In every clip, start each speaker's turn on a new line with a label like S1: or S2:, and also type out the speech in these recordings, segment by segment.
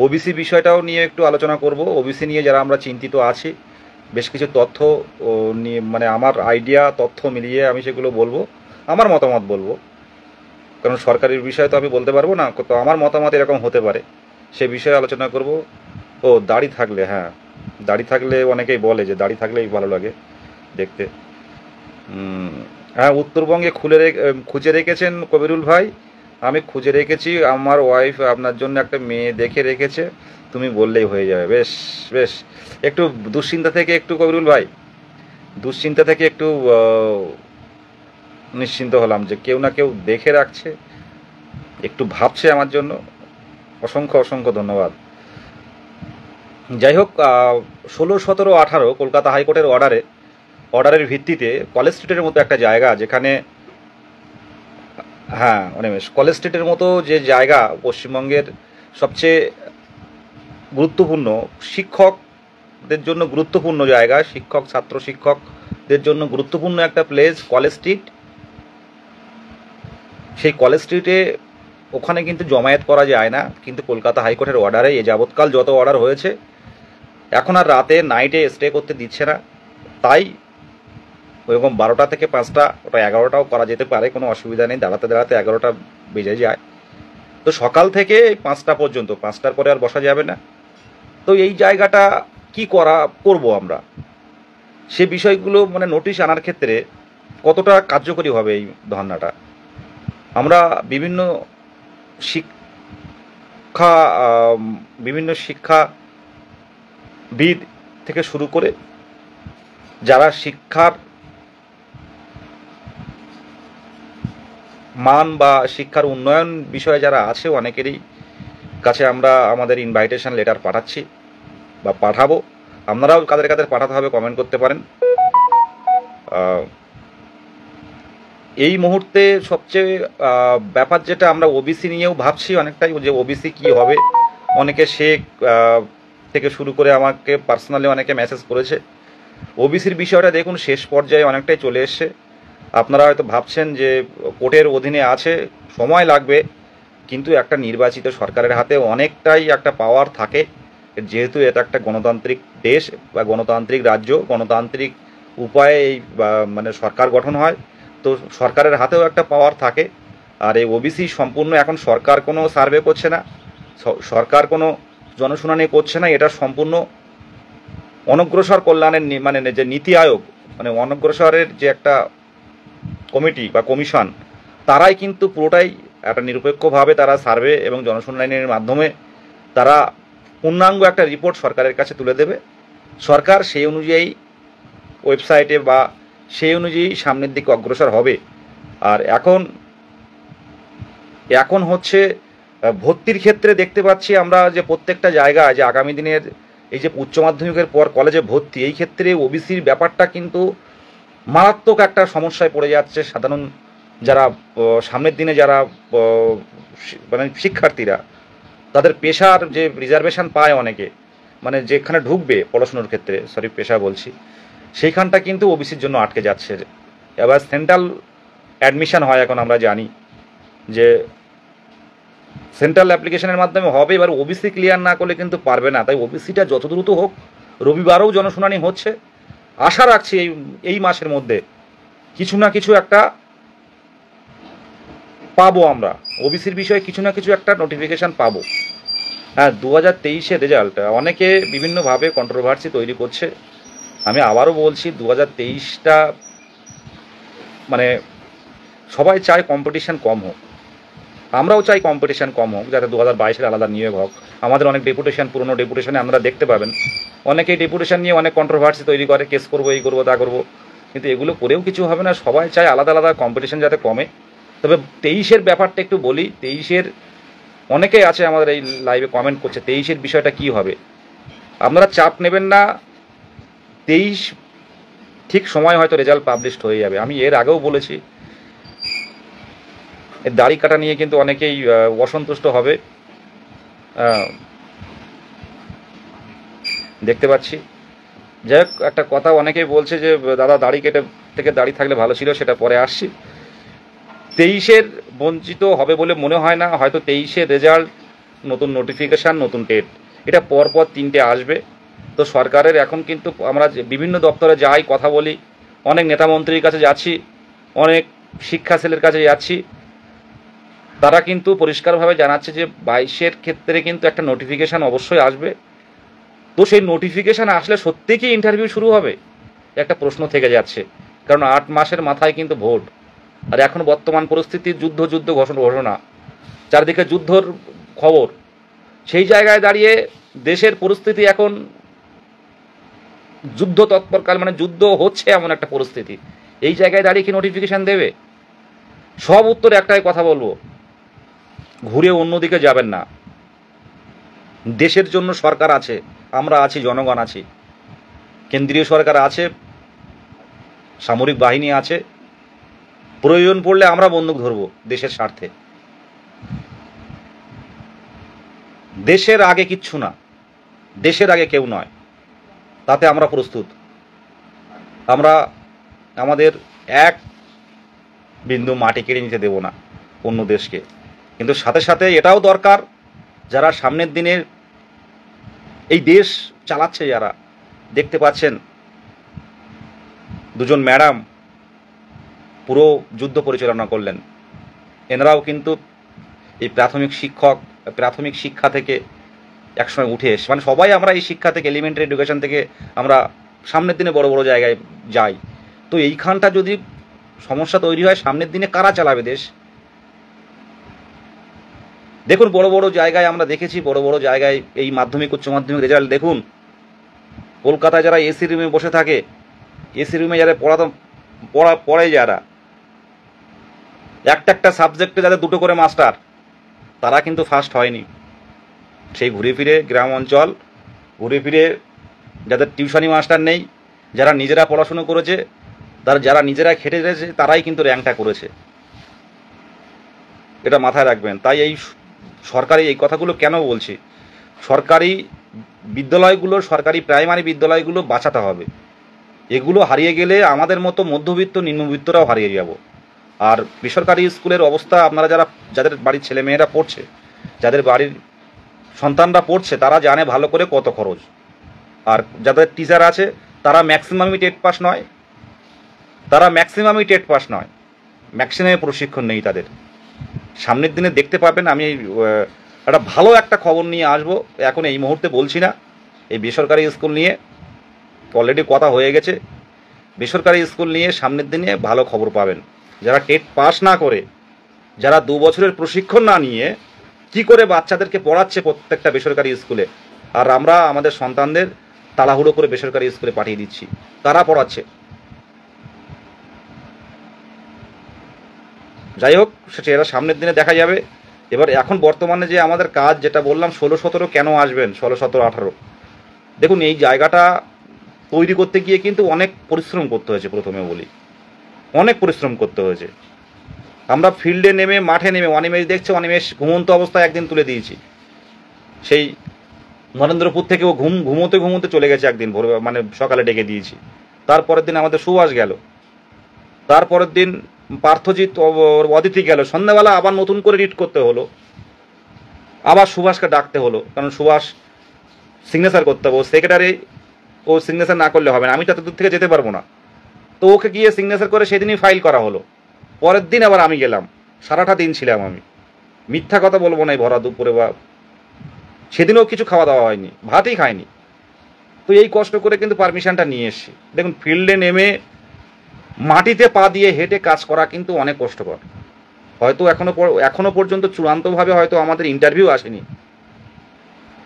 S1: OBC বিষয়টাও নিয়ে একটু আলোচনা করব। ওবিসি নিয়ে যারা আমরা চিন্তিত আছি, বেশ কিছু তথ্য নিয়ে মানে আমার আইডিয়া তথ্য মিলিয়ে আমি সেগুলো বলবো, আমার মতামত বলবো। কারণ সরকারের বিষয় তো আমি বলতে পারবো না, তো আমার মতামত এরকম হতে পারে, সে বিষয়ে আলোচনা করব। ও দাড়ি থাকলে, হ্যাঁ দাড়ি থাকলে অনেকেই বলে যে দাড়ি থাকলেই ভালো লাগে দেখতে। হ্যাঁ, উত্তরবঙ্গে খুঁজে রেখেছেন কবিরুল ভাই। আমি খুঁজে রেখেছি, আমার ওয়াইফ আপনার জন্য একটা মেয়ে দেখে রেখেছে, তুমি বললেই হয়ে যাবে। বেশ বেশ, একটু দুশ্চিন্তা থেকে একটু কবিরুল ভাই, দুশ্চিন্তা থেকে একটু নিশ্চিন্ত হলাম যে কেউ না কেউ দেখে রাখছে, একটু ভাবছে আমার জন্য। অসংখ্য অসংখ্য ধন্যবাদ। যাই হোক, 16, 17, 18 কলকাতা হাইকোর্টের অর্ডারের ভিত্তিতে কলেজ স্ট্রিটের মতো একটা জায়গা, যেখানে, হ্যাঁ অনিমেষ, কলেজ স্ট্রিটের মতো যে জায়গা পশ্চিমবঙ্গের সবচেয়ে গুরুত্বপূর্ণ, শিক্ষকদের জন্য গুরুত্বপূর্ণ জায়গা, শিক্ষক ছাত্র শিক্ষকদের জন্য গুরুত্বপূর্ণ একটা প্লেস কলেজ স্ট্রিট। সেই কলেজ স্ট্রিটে ওখানে কিন্তু জমায়েত করা যায় না, কিন্তু কলকাতা হাইকোর্টের অর্ডারে এ যাবৎকাল যত অর্ডার হয়েছে, এখন আর রাতে নাইটে স্টে করতে দিচ্ছে না। তাই ওইরকম 12টা থেকে 5টা, ওটা 11টাও করা যেতে পারে, কোনো অসুবিধা নেই, দাঁড়াতে দাঁড়াতে 11টা বেজে যায়। তো সকাল থেকে 5টা পর্যন্ত, 5টার পরে আর বসা যাবে না। তো এই জায়গাটা কি করব আমরা, সে বিষয়গুলো মানে নোটিশ আনার ক্ষেত্রে কতটা কার্যকরী হবে এই ধর্নাটা। আমরা বিভিন্ন শিক্ষা বিভিন্ন শিক্ষাবিদ থেকে শুরু করে যারা শিক্ষার মান বা শিক্ষার উন্নয়ন বিষয়ে যারা আছে, অনেকেরই কাছে আমরা আমাদের ইনভাইটেশন লেটার পাঠাচ্ছি বা পাঠাবো। আপনারাও কাদের কাদের পাঠাতে হবে কমেন্ট করতে পারেন। এই মুহূর্তে সবচেয়ে ব্যাপার যেটা, আমরা ওবিসি নিয়েও ভাবছি অনেকটাই, যে ওবিসি কি হবে। অনেকে শেখ থেকে শুরু করে আমাকে পার্সোনালি অনেকে মেসেজ করেছে। ওবিসির বিষয়টা দেখুন শেষ পর্যায়ে অনেকটাই চলে এসছে। আপনারা হয়তো ভাবছেন যে কোর্টের অধীনে আছে, সময় লাগবে, কিন্তু একটা নির্বাচিত সরকারের হাতে অনেকটাই একটা পাওয়ার থাকে, যেহেতু এটা একটা গণতান্ত্রিক দেশ বা গণতান্ত্রিক রাজ্য, গণতান্ত্রিক উপায়ে এই মানে সরকার গঠন হয়। তো সরকারের হাতেও একটা পাওয়ার থাকে। আর এই ওবিসি সম্পূর্ণ এখন সরকার কোনো সার্ভে করছে না, সরকার কোনো জনশুনানি করছে না, এটা সম্পূর্ণ অনগ্রসর কল্যাণের মানে যে নীতি আয়োগ, মানে অনগ্রসরের যে একটা কমিটি বা কমিশন, তারাই কিন্তু পুরোটাই একটা নিরপেক্ষভাবে তারা সার্ভে এবং জনশুনানির মাধ্যমে তারা পূর্ণাঙ্গ একটা রিপোর্ট সরকারের কাছে তুলে দেবে। সরকার সেই অনুযায়ী ওয়েবসাইটে বা সেই অনুযায়ী সামনের দিকে অগ্রসর হবে। আর এখন হচ্ছে ভর্তির ক্ষেত্রে দেখতে পাচ্ছি আমরা যে প্রত্যেকটা জায়গায় যে আগামী দিনের এই যে উচ্চ মাধ্যমিকের পর কলেজে ভর্তি, এই ক্ষেত্রে ওবিসির ব্যাপারটা কিন্তু মারাত্মক একটা সমস্যায় পড়ে যাচ্ছে সাধারণ যারা সামনের দিনে যারা মানে শিক্ষার্থীরা, তাদের পেশার যে রিজার্ভেশন পায় অনেকে, মানে যেখানে ঢুকবে পড়াশুনোর ক্ষেত্রে, সরি পেশা বলছি, সেইখানটা কিন্তু ওবিসির জন্য আটকে যাচ্ছে। এবার সেন্ট্রাল অ্যাডমিশন হয়, এখন আমরা জানি যে সেন্ট্রাল অ্যাপ্লিকেশনের মাধ্যমে হবে। এবার ওবিসি ক্লিয়ার না করলে কিন্তু পারবে না। তাই ওবিসিটা যত দ্রুত হোক, রবিবারেও জনশুনানি হচ্ছে, আশা রাখছি এই মাসের মধ্যে কিছু না কিছু একটা পাবো আমরা, ওবিসির বিষয়ে কিছু না কিছু একটা নোটিফিকেশান পাবো। হ্যাঁ, 2023-এর রেজাল্ট অনেকে বিভিন্নভাবে কন্ট্রোভার্সি তৈরি করছে। আমি আবারও বলছি, 2023টা মানে সবাই চায় কম্পিটিশান কম হোক, আমরাও চাই কম্পিটিশান কম হোক, যাতে 2022-এর আলাদা নিয়োগ হোক। আমাদের অনেক ডেপুটেশন, পুরনো ডেপুটেশনে আমরা দেখতে পাবেন অনেকেই ডেপুটেশন নিয়ে অনেক কন্ট্রোভার্সি তৈরি করে, কেস করবো, এই করবো, তা করবো, কিন্তু এগুলো করেও কিছু হবে না। সবাই চায় আলাদা আলাদা কম্পিটিশন যাতে কমে। তবে 23-এর ব্যাপারটা একটু বলি। 23-এর অনেকেই আছে আমাদের এই লাইভে কমেন্ট করছে, 23-এর বিষয়টা কি হবে। আপনারা চাপ নেবেন না, 23 ঠিক সময় হয়তো রেজাল্ট পাবলিশড হয়ে যাবে। আমি এর আগেও বলেছি, দাড়ি কাটা নিয়ে কিন্তু অনেকেই অসন্তুষ্ট হবে, দেখতে পাচ্ছি। যাই হোক, একটা কথা অনেকেই বলছে যে দাদা দাড়ি কেটে থেকে দাড়ি থাকলে ভালো ছিল, সেটা পরে আসছি। 23-এর বঞ্চিত হবে বলে মনে হয় না। হয়তো 23-এর রেজাল্ট নতুন নোটিফিকেশান, নতুন টেট, এটা পরপর 3টে আসবে। তো সরকারের এখন কিন্তু আমরা বিভিন্ন দপ্তরে যাই, কথা বলি, অনেক নেতামন্ত্রীর কাছে যাচ্ছি, অনেক শিক্ষা সেলের কাছে যাচ্ছি, তারা কিন্তু পরিষ্কারভাবে জানাচ্ছে যে 22-এর ক্ষেত্রে কিন্তু একটা নোটিফিকেশান অবশ্যই আসবে। তো সেই নোটিফিকেশান আসলে সত্যি কি ইন্টারভিউ শুরু হবে, একটা প্রশ্ন থেকে যাচ্ছে। কারণ 8 মাসের মাথায় কিন্তু ভোট, আর এখন বর্তমান পরিস্থিতি যুদ্ধ ঘোষণা, চারদিকে যুদ্ধর খবর। সেই জায়গায় দাঁড়িয়ে দেশের পরিস্থিতি এখন যুদ্ধ তৎপরকাল, মানে যুদ্ধ হচ্ছে এমন একটা পরিস্থিতি। এই জায়গায় দাঁড়িয়ে কি নোটিফিকেশান দেবে? সব উত্তরে একটাই কথা বলবো, ঘুরে অন্যদিকে যাবেন না। দেশের জন্য সরকার আছে, আমরা আছি, জনগণ আছি, কেন্দ্রীয় সরকার আছে, সামরিক বাহিনী আছে, প্রয়োজন পড়লে আমরা বন্দুক ধরব দেশের স্বার্থে। দেশের আগে কিচ্ছু না, দেশের আগে কেউ নয়, তাতে আমরা প্রস্তুত। আমরা আমাদের এক বিন্দু মাটি কেড়ে নিতে দেব না অন্য দেশকে। কিন্তু সাথে সাথে এটাও দরকার, যারা সামনের দিনের এই দেশ চালাচ্ছে, যারা দেখতে পাচ্ছেন দুজন ম্যাডাম পুরো যুদ্ধ পরিচালনা করলেন, এনারাও কিন্তু এই প্রাথমিক শিক্ষা থেকে একসময় উঠে এসে, মানে সবাই আমরা এই শিক্ষা থেকে, এলিমেন্টারি এডুকেশন থেকে আমরা সামনের দিনে বড় বড় জায়গায় যাই। তো এইখানটা যদি সমস্যা তৈরি হয়, সামনের দিনে কারা চালাবে দেশ? দেখুন, বড় বড় জায়গায় আমরা দেখেছি, বড় বড় জায়গায় এই মাধ্যমিক উচ্চ মাধ্যমিক রেজাল্ট দেখুন, কলকাতায় যারা এসি রুমে বসে থাকে, এসি রুমে যারা পড়ে, যারা একটা সাবজেক্টে যাদের 2টো করে মাস্টার, তারা কিন্তু ফার্স্ট হয়নি। সেই ঘুরে ফিরে গ্রাম অঞ্চল, ঘুরে ফিরে যাদের টিউশনি মাস্টার নেই, যারা নিজেরা পড়াশুনো করেছে, যারা নিজেরা খেটে গেছে, তারাই কিন্তু র্যাঙ্কটা করেছে। এটা মাথায় রাখবেন। তাই এই সরকারি এই কথাগুলো কেন বলছি, সরকারি বিদ্যালয়গুলো, সরকারি প্রাইমারি বিদ্যালয়গুলো বাঁচাতে হবে। এগুলো হারিয়ে গেলে আমাদের মতো মধ্যবিত্ত নিম্নবিত্তরাও হারিয়ে যাব। আর বেসরকারি স্কুলের অবস্থা, আপনারা যাদের বাড়ির ছেলেমেয়েরা পড়ছে, যাদের বাড়ির সন্তানরা পড়ছে, তারা জানে ভালো করে কত খরচ। আর যাদের টিচার আছে, তারা ম্যাক্সিমামই টেট পাস নয়, ম্যাক্সিমামে প্রশিক্ষণ নেই তাদের। সামনের দিনে দেখতে পাবেন। আমি একটা ভালো একটা খবর নিয়ে আসবো, এখন এই মুহূর্তে বলছি না। এই বেসরকারি স্কুল নিয়ে অলরেডি কথা হয়ে গেছে, বেসরকারি স্কুল নিয়ে সামনের দিনে ভালো খবর পাবেন। যারা টেট পাস না করে, যারা 2 বছরের প্রশিক্ষণ না নিয়ে কি করে বাচ্চাদেরকে পড়াচ্ছে প্রত্যেকটা বেসরকারি স্কুলে, আর আমরা আমাদের সন্তানদের তাড়াহুড়ো করে বেসরকারি স্কুলে পাঠিয়ে দিচ্ছি, তারা পড়াচ্ছে। যাই হোক, সেটা এরা সামনের দিনে দেখা যাবে। এবার এখন বর্তমানে যে আমাদের কাজ, যেটা বললাম 16-17 কেন আসবেন, 16-17-18, দেখুন এই জায়গাটা তৈরি করতে গিয়ে কিন্তু অনেক পরিশ্রম করতে হয়েছে। প্রথমে বলি, অনেক পরিশ্রম করতে হয়েছে। আমরা ফিল্ডে নেমে, মাঠে নেমে, অনিমেষ দেখছে, অনিমেষ ঘুমন্ত অবস্থায় একদিন তুলে দিয়েছি। সেই নরেন্দ্রপুর থেকে ও ঘুমোতে চলে গেছে একদিন ভোর, মানে সকালে ডেকে দিয়েছি। তারপরের দিন আমাদের সুভাষ গেল, তারপরের দিন পার্থজিৎ, অদিতি গেল। সন্ধ্যাবেলা আবার নতুন করে রিড করতে হলো, আবার সুভাষকে ডাকতে হলো, কারণ সুভাষ সিগনেচার করতে হবে। ও সেক্রেটারি, ও সিগনেচার না করলে হবে না, আমি তত দূর থেকে যেতে পারবো না। তো ওকে গিয়ে সিগনেচার করে সেদিনই ফাইল করা হলো। পরের দিন আবার আমি গেলাম, সারাটা দিন ছিলাম আমি, মিথ্যা কথা বলবো না, ভরা দুপুরে বা সেদিনও কিছু খাওয়া দাওয়া হয়নি, ভাতই খায়নি। তো এই কষ্ট করে কিন্তু পারমিশনটা নিয়ে এসছি। দেখুন, ফিল্ডে নেমে মাটিতে পা দিয়ে হেঁটে কাজ করা কিন্তু অনেক কষ্টকর। হয়তো এখনো পর্যন্ত চূড়ান্তভাবে হয়তো আমাদের ইন্টারভিউ আসেনি,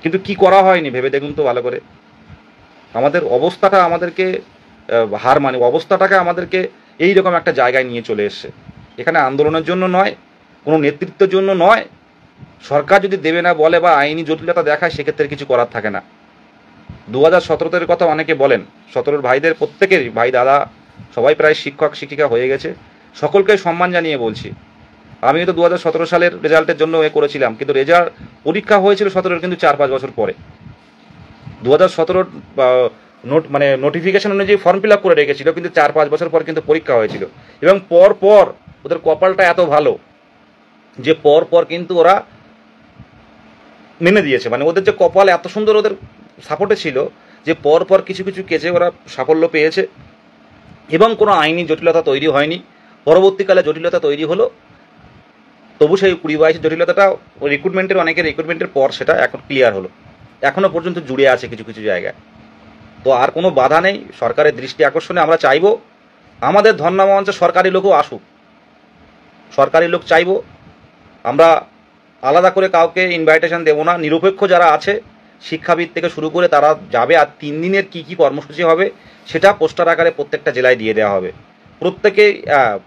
S1: কিন্তু কি করা হয়নি ভেবে দেখুন তো ভালো করে। আমাদের অবস্থাটা আমাদেরকে অবস্থাটাকে আমাদেরকে এইরকম একটা জায়গায় নিয়ে চলে এসছে। এখানে আন্দোলনের জন্য নয়, কোনো নেতৃত্বের জন্য নয়। সরকার যদি দেবে না বলে বা আইনি জটিলতা দেখায়, সেক্ষেত্রে কিছু করার থাকে না। 2017-র কথা অনেকে বলেন, 17-র ভাইদের প্রত্যেকেরই, ভাই দাদা সবাই প্রায় শিক্ষক শিক্ষিকা হয়ে গেছে, সকলকে সম্মান জানিয়ে বলছি। আমিও তো 2017 সালের রেজাল্টের জন্য করেছিলাম, কিন্তু পরীক্ষা হয়েছিল 17-র, কিন্তু 4-5 বছর পরে। 2017-র নোটিফিকেশন অনুযায়ী ফর্ম ফিল আপ করে রেখেছিল, কিন্তু 4-5 বছর পর কিন্তু পরীক্ষা হয়েছিল। এবং পর ওদের কপালটা এত ভালো যে পর কিন্তু ওরা মেনে দিয়েছে। মানে ওদের যে কপাল এত সুন্দর ওদের সাপোর্টে ছিল যে পর পর কিছু কিছু কেসে ওরা সাফল্য পেয়েছে এবং কোনো আইনি জটিলতা তৈরি হয়নি। পরবর্তীকালে জটিলতা তৈরি হলো, তবু সেই 20-22 জটিলতাটা রিক্রুটমেন্টের অনেকের রিক্রুটমেন্টের পর সেটা এখন ক্লিয়ার হলো। এখনও পর্যন্ত জুড়ে আছে কিছু কিছু জায়গায়। তো আর কোনো বাধা নেই, সরকারের দৃষ্টি আকর্ষণে আমরা চাইব আমাদের ধর্ণা মঞ্চে সরকারি লোকও আসুক। সরকারি লোক চাইব, আমরা আলাদা করে কাউকে ইনভাইটেশন দেবো না। নিরপেক্ষ যারা আছে শিক্ষাবিদ থেকে শুরু করে তারা যাবে, আর 3 দিনের কী কী কর্মসূচি হবে সেটা পোস্টার আকারে প্রত্যেকটা জেলায় দিয়ে দেওয়া হবে।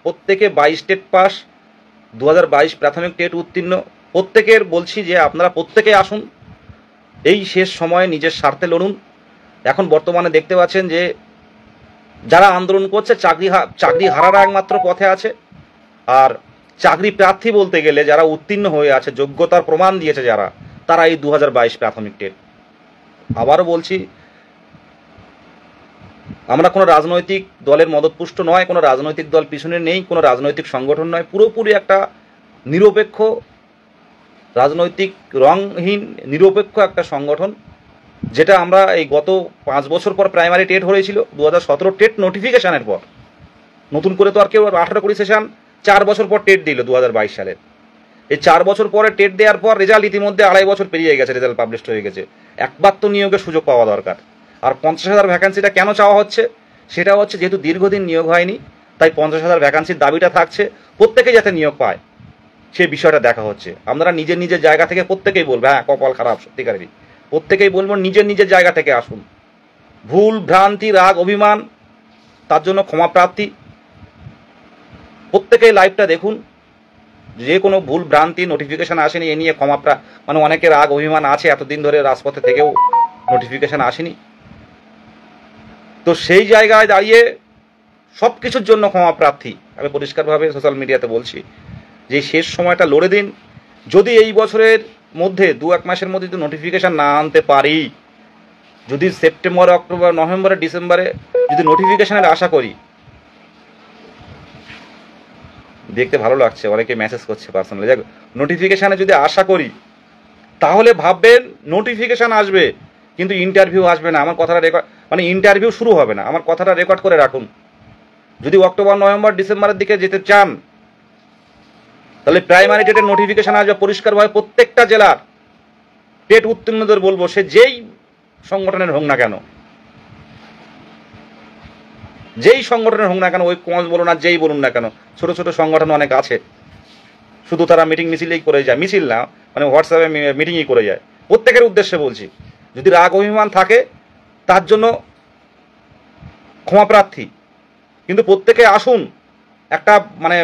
S1: প্রত্যেকে 22 টেট পাস, 2022 প্রাথমিক টেট উত্তীর্ণ, প্রত্যেকের বলছি যে আপনারা প্রত্যেকে আসুন, এই শেষ সময়ে নিজের স্বার্থে লড়ুন। এখন বর্তমানে দেখতে পাচ্ছেন যে যারা আন্দোলন করছে চাকরি হারারা একমাত্র পথে আছে, আর চাকরি প্রার্থী বলতে গেলে যারা উত্তীর্ণ হয়ে আছে, যোগ্যতার প্রমাণ দিয়েছে যারা, তারা এই 2022 প্রাথমিক টেট। আবারও বলছি, আমরা কোনো রাজনৈতিক দলের মদতপুষ্ট নয়, কোনো রাজনৈতিক দল পিছনে নেই, কোনো রাজনৈতিক সংগঠন নয়, পুরোপুরি একটা নিরপেক্ষ, রাজনৈতিক রংহীন নিরপেক্ষ একটা সংগঠন, যেটা আমরা এই গত 5 বছর পর প্রাইমারি টেট হয়েছিল 2017 টেট নোটিফিকেশানের পর। নতুন করে তো আর কেউ 18-20 সেশন 4 বছর পর টেট দিল 2022 সালের। এই 4 বছর পরে টেট দেওয়ার পর রেজাল্ট ইতিমধ্যে 2.5 বছর পেরিয়ে গেছে, রেজাল্ট পাবলিশড হয়ে গেছে। একবার তো নিয়োগের সুযোগ পাওয়া দরকার। আর 50,000 ভ্যাকান্সিটা কেন চাওয়া হচ্ছে? সেটা হচ্ছে যেহেতু দীর্ঘদিন নিয়োগ হয়নি, তাই 50,000 ভ্যাকান্সির দাবিটা থাকছে, প্রত্যেকে যাতে নিয়োগ পায় সেই বিষয়টা দেখা হচ্ছে। আমরা নিজের নিজের জায়গা থেকে প্রত্যেকেই বলবো, হ্যাঁ কপাল খারাপ সত্যিকারেরই, প্রত্যেকেই বলবো নিজের নিজের জায়গা থেকে আসুন। ভুল ভ্রান্তি রাগ অভিমান তার জন্য ক্ষমা প্রার্থী। প্রত্যেকেই লাইভটা দেখুন, যে কোনো ভুল ভ্রান্তি নোটিফিকেশান আসেনি এ নিয়ে ক্ষমা মানে অনেকের রাগ অভিমান আছে, এতদিন ধরে রাজপথে থেকেও নোটিফিকেশান আসেনি। তো সেই জায়গায় দাঁড়িয়ে সব কিছুর জন্য ক্ষমা প্রার্থী। আমি পরিষ্কারভাবে সোশ্যাল মিডিয়াতে বলছি যে শেষ সময়টা লড়ে দিন। যদি এই বছরের মধ্যে 2-1 মাসের মধ্যে যদি নোটিফিকেশান না আনতে পারি, যদি সেপ্টেম্বর, অক্টোবর, নভেম্বরে, ডিসেম্বরে যদি নোটিফিকেশানের আশা করি, দেখতে ভালো লাগছে, অনেকে মেসেজ করছে পার্সোনালি, দেখ নোটিফিকেশানে যদি আশা করি তাহলে ভাববেন নোটিফিকেশান আসবে কিন্তু ইন্টারভিউ আসবে না। আমার কথাটা রেকর্ড, মানে ইন্টারভিউ শুরু হবে না। আমার কথাটা রেকর্ড করে রাখুন। যদি অক্টোবর, নভেম্বর, ডিসেম্বরের দিকে যেতে চান তাহলে প্রাইমারি টেটের নোটিফিকেশান আসবে পরিষ্কারভাবে। প্রত্যেকটা জেলার টেট উত্তীর্ণদের বলবো, সে যেই সংগঠনের হোক না কেন, যেই সংগঠনের হোক না কেন, ওই কমাস বলুন আর যেই বলুন না কেন, ছোট ছোট সংগঠন অনেক আছে, শুধু তারা মিটিং মিছিলেই করে যায়, মিছিল না মানে হোয়াটসঅ্যাপে মিটিংই করে যায়। প্রত্যেকের উদ্দেশ্যে বলছি, যদি রাগ অভিমান থাকে তার জন্য ক্ষমা প্রার্থী, কিন্তু প্রত্যেকে আসুন, একটা মানে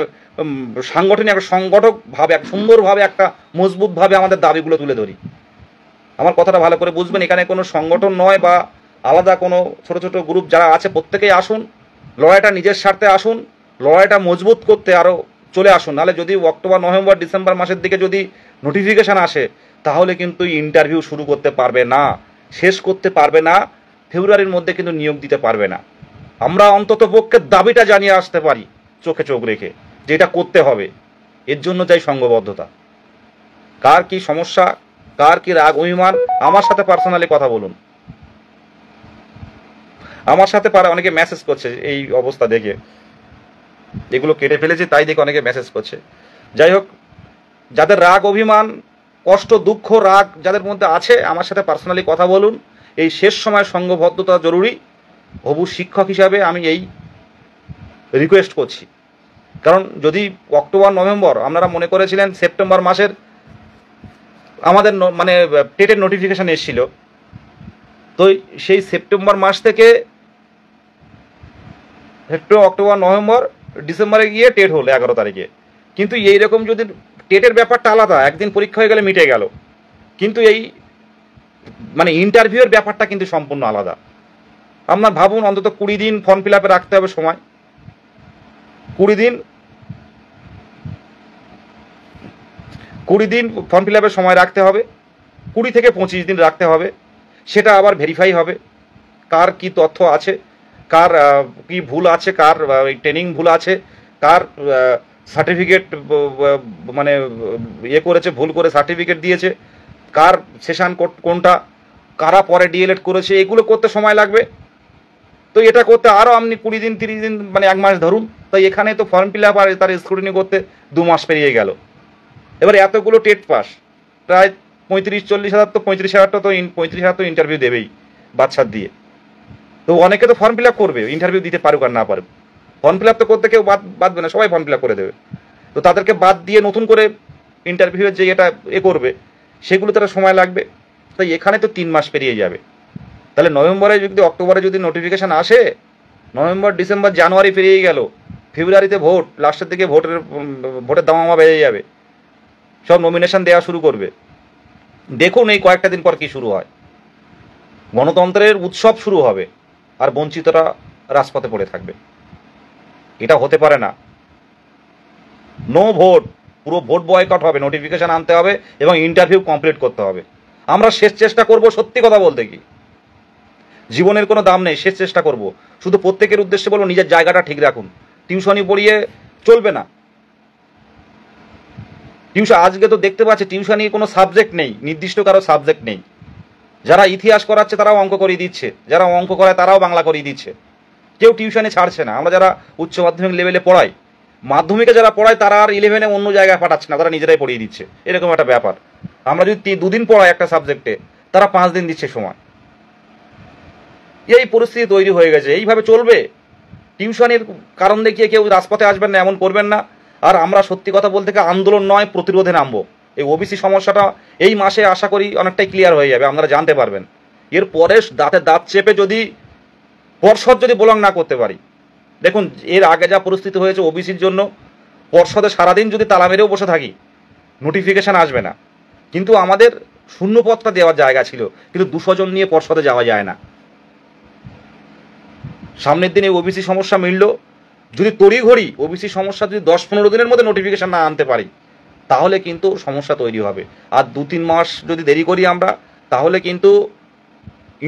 S1: সাংগঠনিক একটা সংগঠকভাবে, এক সুন্দরভাবে, একটা মজবুতভাবে আমাদের দাবিগুলো তুলে ধরি। আমার কথাটা ভালো করে বুঝবেন, এখানে কোনো সংগঠন নয় বা আলাদা কোনো ছোট ছোট গ্রুপ যারা আছে, প্রত্যেকেই আসুন, লড়াইটা নিজের স্বার্থে আসুন, লড়াইটা মজবুত করতে আরও চলে আসুন। নাহলে যদি অক্টোবর, নভেম্বর, ডিসেম্বর মাসের দিকে যদি নোটিফিকেশান আসে তাহলে কিন্তু ইন্টারভিউ শুরু করতে পারবে না, শেষ করতে পারবে না, ফেব্রুয়ারির মধ্যে কিন্তু নিয়োগ দিতে পারবে না। আমরা অন্তত পক্ষে দাবিটা জানিয়ে আসতে পারি চোখে চোখ রেখে যে এটা করতে হবে। এর জন্য চাই সংঘবদ্ধতা। কার কি সমস্যা, কার কি রাগ অভিমান, আমার সাথে পার্সোনালি কথা বলুন। আমার সাথে অনেকে মেসেজ করছে এই অবস্থা দেখে, এগুলো কেটে ফেলেছে তাই দেখে অনেকে মেসেজ করছে। যাই হোক, যাদের রাগ অভিমান, কষ্ট, দুঃখ, রাগ যাদের মধ্যে আছে, আমার সাথে পার্সোনালি কথা বলুন। এই শেষ সময় সংঘবদ্ধতা জরুরি। হবু শিক্ষক হিসাবে আমি এই রিকোয়েস্ট করছি। কারণ যদি অক্টোবর, নভেম্বর, আপনারা মনে করেছিলেন সেপ্টেম্বর মাসের আমাদের মানে টেটের নোটিফিকেশান এসেছিল, তো সেই সেপ্টেম্বর মাস থেকে অক্টোবর, নভেম্বর, ডিসেম্বরে গিয়ে টেট হলো 11 তারিখে। কিন্তু এইরকম যদি টেটের ব্যাপারটা আলাদা, একদিন পরীক্ষা হয়ে গেলে মিটে গেল, কিন্তু এই মানে ইন্টারভিউয়ের ব্যাপারটা কিন্তু সম্পূর্ণ আলাদা। আপনার ভাবুন, অন্তত 20 দিন ফর্ম ফিল আপে রাখতে হবে সময়, 20 দিন ফর্ম ফিল আপের সময় রাখতে হবে, 20 থেকে 25 দিন রাখতে হবে। সেটা আবার ভেরিফাই হবে কার কি তথ্য আছে, কার কি ভুল আছে, কার ট্রেনিং ভুল আছে, কার সার্টিফিকেট মানে ইয়ে করেছে, ভুল করে সার্টিফিকেট দিয়েছে, কার সেশন কোনটা, কারা পরে ডিএলএড করেছে, এগুলো করতে সময় লাগবে। তো এটা করতে আরও আপনি 20 দিন 30 দিন মানে 1 মাস ধরুন। তাই এখানে তো ফর্ম ফিল আপ আর তার স্ক্রুটিনি করতে 2 মাস পেরিয়ে গেল। এবার এতগুলো টেট পাস, প্রায় 35-40 হাজার, তো 35,000 তো ইন্টারভিউ দেবেই বাচ্চার দিয়ে। তো অনেকে তো ফর্ম ফিল আপ করবে, ইন্টারভিউ দিতে পারুক আর না পারুক, ফর্ম ফিল আপ তো করতে কেউ বাদবে না, সবাই ফর্ম ফিল আপ করে দেবে। তো তাদেরকে বাদ দিয়ে নতুন করে ইন্টারভিউয়ের যে এটা করবে, সেগুলো তারা সময় লাগবে। তাই এখানে তো 3 মাস পেরিয়ে যাবে। তাহলে নভেম্বরে যদি অক্টোবরে যদি নোটিফিকেশান আসে, নভেম্বর ডিসেম্বর জানুয়ারি পেরিয়ে গেল, ফেব্রুয়ারিতে ভোট, লাস্টের দিকে ভোটের দামামা বেড়ে যাবে, সব নমিনেশন দেওয়া শুরু করবে। দেখুন এই কয়েকটা দিন পর কি শুরু হয়, গণতন্ত্রের উৎসব শুরু হবে আর বঞ্চিতরা রাজপথে পড়ে থাকবে। এটা হতে পারে না। নো ভোট, পুরো ভোট বয়কট হবে, নোটিফিকেশান আনতে হবে এবং ইন্টারভিউ কমপ্লিট করতে হবে। আমরা শেষ চেষ্টা করব, সত্যি কথা বলতে কি জীবনের কোনো দাম নেই, শেষ চেষ্টা করব। শুধু প্রত্যেকের উদ্দেশ্যে বলবো, নিজের জায়গাটা ঠিক রাখুন। টিউশনি পড়িয়ে চলবে না। আজকে তো দেখতে পাচ্ছি টিউশনি কোনো সাবজেক্ট নেই, নির্দিষ্ট কারো সাবজেক্ট নেই। যারা ইতিহাস করাচ্ছে তারাও অঙ্ক করিয়ে দিচ্ছে, যারা অঙ্ক করায় তারাও বাংলা করিয়ে দিচ্ছে, কেউ টিউশনে ছাড়ছে না। আমরা যারা উচ্চ মাধ্যমিক লেভেলে পড়াই, মাধ্যমিকে যারা পড়ায় তারা আর 11-এ অন্য জায়গায় পাঠাচ্ছে না, তারা নিজেরাই পড়িয়ে দিচ্ছে, এরকম একটা ব্যাপার। আমরা যদি 2 দিন পড়াই একটা সাবজেক্টে, তারা 5 দিন দিচ্ছে সময়। এই পরিস্থিতি তৈরি হয়ে গেছে। এইভাবে চলবে? টিউশনের কারণ দেখিয়ে কেউ রাজপথে আসবেন না, এমন করবেন না। আর আমরা সত্যি কথা বলতে আন্দোলন নয়, প্রতিরোধে নামবো। এই ওবিসি সমস্যাটা এই মাসে আশা করি অনেকটাই ক্লিয়ার হয়ে যাবে, আপনারা জানতে পারবেন। এরপরে দাঁতে দাঁত চেপে যদি পর্ষদ যদি ব্লক না করতে পারি, দেখুন এর আগে যা পরিস্থিতি হয়েছে ওবিসির জন্য, পর্ষদে সারাদিন যদি তালা মেরেও বসে থাকি, নোটিফিকেশান আসবে না। কিন্তু আমাদের শূন্যপদটা দেওয়ার জায়গা ছিল, কিন্তু 200 জন নিয়ে পর্ষদে যাওয়া যায় না। সামনের দিনে ওবিসি সমস্যা মিলল, যদি তড়িঘড়ি ওবিসি সমস্যা যদি 10-15 দিনের মধ্যে নোটিফিকেশান না আনতে পারি, তাহলে কিন্তু সমস্যা তৈরি হবে। আর 2-3 মাস যদি দেরি করি আমরা, তাহলে কিন্তু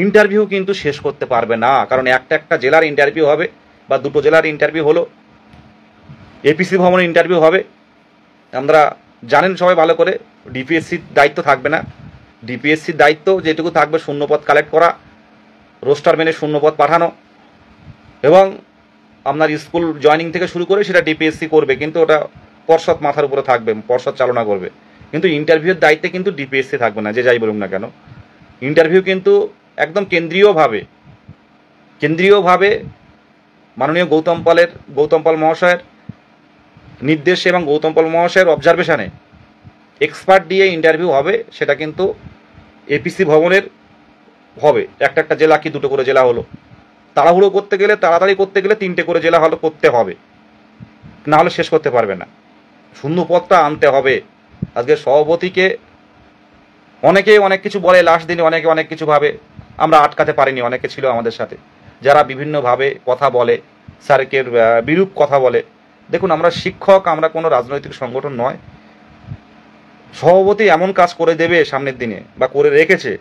S1: ইন্টারভিউ কিন্তু শেষ করতে পারবে না। কারণ একটা জেলার ইন্টারভিউ হবে, বা 2টো জেলার ইন্টারভিউ হলো, এপিসি ভবনের ইন্টারভিউ হবে। আমরা জানেন সবাই ভালো করে, ডিপিএসসির দায়িত্ব থাকবে না। ডিপিএসসির দায়িত্ব যেটুকু থাকবে শূন্যপদ কালেক্ট করা, রোস্টার মেনে শূন্যপদ পাঠানো, এবং আপনার স্কুল জয়নিং থেকে শুরু করে সেটা ডিপিএসসি করবে, কিন্তু ওটা পর্ষদ মাথার উপরে থাকবে, পর্ষদ চালনা করবে। কিন্তু ইন্টারভিউর দায়িত্বে কিন্তু ডিপিএসসি থাকবে না, যে যাই বলুন না কেন। ইন্টারভিউ কিন্তু একদম কেন্দ্রীয়ভাবে মাননীয় গৌতম পাল মহাশয়ের নির্দেশে এবং গৌতম পাল মহাশয়ের অবজারভেশনে এক্সপার্ট দিয়ে ইন্টারভিউ হবে। সেটা কিন্তু এপিসি ভবনের হবে। একটা জেলা কি 2টো করে জেলা হলো, তাড়াতাড়ি করতে গেলে 3টে করে জেলা হলো করতে হবে, না হলে শেষ করতে পারবে না। শূন্যপদটা আনতে হবে। আজকে সভাপতিকে অনেকে অনেক কিছু বলে, লাস্ট দিনে অনেকে অনেক কিছু ভাবে, আমরা আটকাতে পারিনি। অনেকে ছিল আমাদের সাথে যারা বিভিন্নভাবে কথা বলে, স্যারকের বিরূপ কথা বলে। দেখুন আমরা শিক্ষক, আমরা কোনো রাজনৈতিক সংগঠন নয়। সভাপতি এমন কাজ করে দেবে সামনের দিনে, বা করে রেখেছে,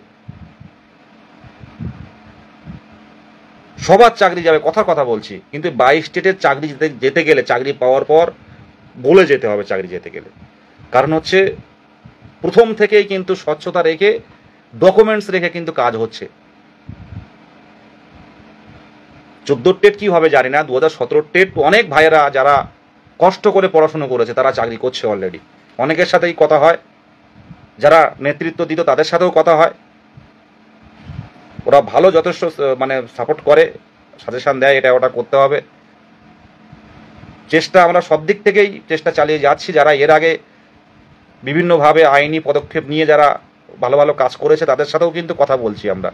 S1: সবার চাকরি যাবে, কথার কথা বলছি। কিন্তু 22 স্টেটের চাকরি যেতে গেলে, চাকরি পাওয়ার পর বলে যেতে হবে চাকরি যেতে গেলে। কারণ হচ্ছে প্রথম থেকেই কিন্তু স্বচ্ছতা রেখে, ডকুমেন্টস রেখে কিন্তু কাজ হচ্ছে। 14 টেট কী হবে জানি না, 2017 টেট অনেক ভাইয়েরা যারা কষ্ট করে পড়াশুনো করেছে তারা চাকরি করছে অলরেডি। অনেকের সাথেই কথা হয়, যারা নেতৃত্ব দিত তাদের সাথেও কথা হয়, ওরা ভালো যথেষ্ট মানে সাপোর্ট করে, সাজেশান দেয় এটা ওটা করতে হবে। চেষ্টা আমরা সব দিক থেকেই চেষ্টা চালিয়ে যাচ্ছি। যারা এর আগে বিভিন্নভাবে আইনি পদক্ষেপ নিয়ে যারা ভালো ভালো কাজ করেছে তাদের সাথেও কিন্তু কথা বলছি আমরা।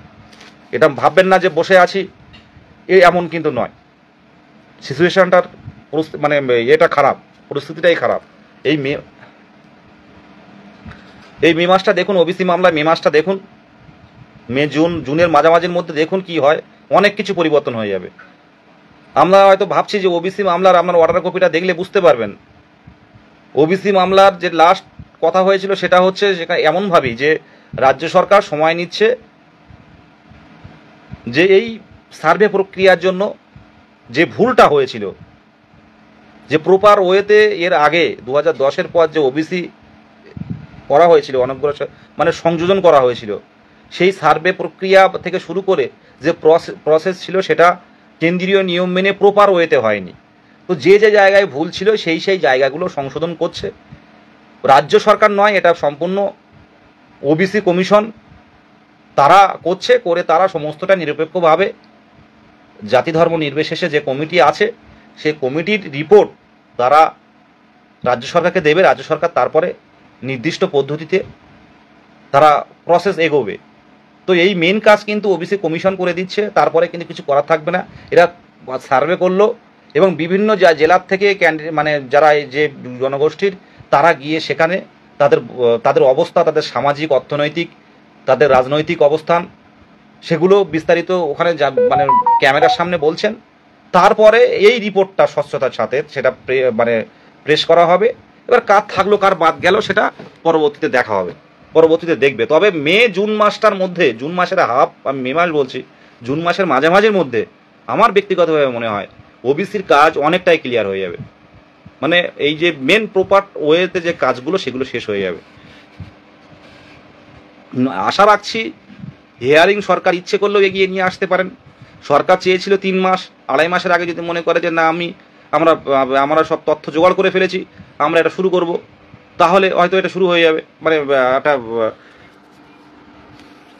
S1: এটা ভাববেন না যে বসে আছি, এমন কিন্তু নয়। সিচুয়েশনটার মানে এটা খারাপ, পরিস্থিতিটাই খারাপ। এই মে মাসটা দেখুন, ওবিসি মামলায় মে মাসটা দেখুন, জুনের মাঝামাঝির মধ্যে দেখুন কি হয়, অনেক কিছু পরিবর্তন হয়ে যাবে। আমরা হয়তো ভাবছি যে ওবিসি মামলার আপনার অর্ডার কপিটা দেখলে বুঝতে পারবেন। ওবিসি মামলার যে লাস্ট কথা হয়েছিল সেটা হচ্ছে, যেখানে এমন ভাবি যে রাজ্য সরকার সময় নিচ্ছে যে এই সার্ভে প্রক্রিয়ার জন্য যে ভুলটা হয়েছিল, যে প্রপার ওয়েতে এর আগে 2010-এর পর যে ওবিসি করা হয়েছিল, অনেকগুলো মানে সংযোজন করা হয়েছিল, সেই সার্ভে প্রক্রিয়া থেকে শুরু করে যে প্রসেস ছিল সেটা কেন্দ্রীয় নিয়ম মেনে প্রপার ওয়েতে হয়নি। তো যে যে জায়গায় ভুল ছিল সেই সেই জায়গাগুলো সংশোধন করছে রাজ্য সরকার নয়, এটা সম্পূর্ণ ওবিসি কমিশন তারা করছে, করে তারা সমস্তটা নিরপেক্ষভাবে জাতি ধর্ম নির্বিশেষে যে কমিটি আছে সেই কমিটির রিপোর্ট তারা রাজ্য সরকারকে দেবে, রাজ্য সরকার তারপরে নির্দিষ্ট পদ্ধতিতে তারা প্রসেস এগোবে। তো এই মেন কাজ কিন্তু ওবিসি কমিশন করে দিচ্ছে, তারপরে কিন্তু কিছু করার থাকবে না। এরা সার্ভে করলো এবং বিভিন্ন জেলার থেকে মানে যারা এই যে জনগোষ্ঠীর তারা গিয়ে সেখানে তাদের অবস্থা, তাদের সামাজিক অর্থনৈতিক, তাদের রাজনৈতিক অবস্থান সেগুলো বিস্তারিত ওখানে মানে ক্যামেরার সামনে বলছেন। তারপরে এই রিপোর্টটা স্বচ্ছতার সাথে সেটা মানে প্রেস করা হবে। এবার কার থাকলো কার বাদ গেল সেটা পরবর্তীতে দেখা হবে, পরবর্তীতে দেখবে। তবে জুন মাসটার মধ্যে, জুন মাসের হাফ, আমি মে মাস বলছি, জুন মাসের মাঝামাঝির মধ্যে আমার ব্যক্তিগতভাবে মনে হয় ওবিসির কাজ অনেকটাই ক্লিয়ার হয়ে যাবে। মানে এই যে মেন প্রপার ওয়েতে যে কাজগুলো সেগুলো শেষ হয়ে যাবে। আশা রাখছি হিয়ারিং সরকার ইচ্ছে করলেও এগিয়ে নিয়ে আসতে পারেন। সরকার চেয়েছিল 3 মাস, 2.5 মাসের আগে যদি মনে করে যে না আমরা সব তথ্য জোগাড় করে ফেলেছি, আমরা এটা শুরু করব, তাহলে হয়তো এটা শুরু হয়ে যাবে, মানে একটা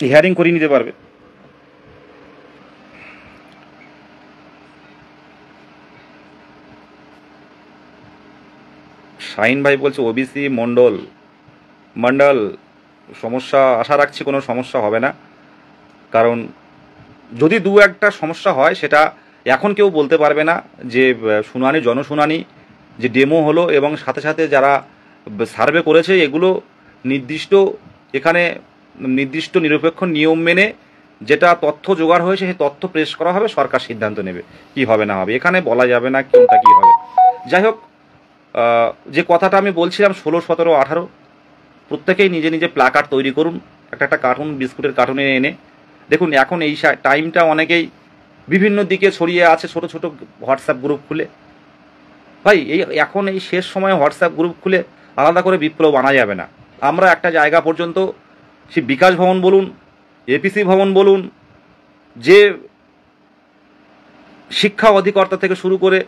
S1: হিয়ারিং করিয়ে নিতে পারবে। শাহিন ভাই বলছে ওবিসি মন্ডল সমস্যা, আশা রাখছি কোনো সমস্যা হবে না। কারণ যদি দু একটা সমস্যা হয় সেটা এখন কেউ বলতে পারবে না। যে শুনানি, জনশুনানি যে ডেমো হলো এবং সাথে সাথে যারা সার্ভে করেছে এগুলো এখানে নির্দিষ্ট নিরপেক্ষ নিয়ম মেনে যেটা তথ্য জোগাড় হয়েছে সেই তথ্য প্রেস করা হবে, সরকার সিদ্ধান্ত নেবে কি হবে না হবে, এখানে বলা যাবে না কোনটা কী হবে। যাই হোক, যে কথাটা আমি বলছিলাম 16, 17, 18 প্রত্যেকেই নিজে নিজে প্ল্যাকার্ড তৈরি করুন, একটা কার্টুন, বিস্কুটের কার্টুনে এনে দেখুন। এখন এই টাইমটা অনেকেই বিভিন্ন দিকে ছড়িয়ে আছে, ছোট ছোট হোয়াটসঅ্যাপ গ্রুপ খুলে। ভাই এখন এই শেষ সময়ে হোয়াটসঅ্যাপ গ্রুপ খুলে আলাদা করে বিপ্লব আনা যাবে না। আমরা একটা জায়গা পর্যন্ত, সে বিকাশ ভবন বলুন, এপিসি ভবন বলুন, যে শিক্ষা অধিকর্তা থেকে শুরু করে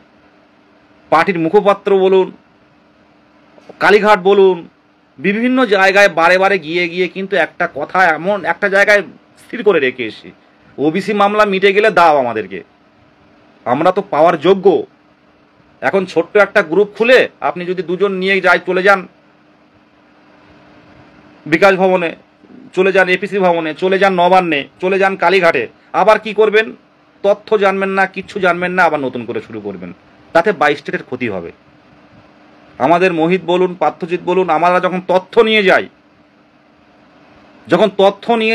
S1: পার্টির মুখপাত্র বলুন, কালীঘাট বলুন, বিভিন্ন জায়গায় বারে বারে গিয়ে গিয়ে কিন্তু একটা কথা এমন একটা জায়গায় স্থির করে রেখে এসেছি, ওবিসি মামলা মিটে গেলে দাও আমাদেরকে, আমরা তো পাওয়ার যোগ্য। এখন ছোট্ট একটা গ্রুপ খুলে আপনি যদি 2 জন নিয়ে চলে যান বিকাশ ভবনে, চলে যান এপিসি ভবনে, চলে যান নবান্নে, চলে যান কালীঘাটে, আবার কি করবেন? তথ্য জানবেন না, কিচ্ছু জানবেন না, আবার নতুন করে শুরু করবেন। তাতে 22 স্টেটের ক্ষতি হবে। আমাদের মোহিত বলুন, পার্থজিৎ বলুন, আমরা যখন তথ্য নিয়ে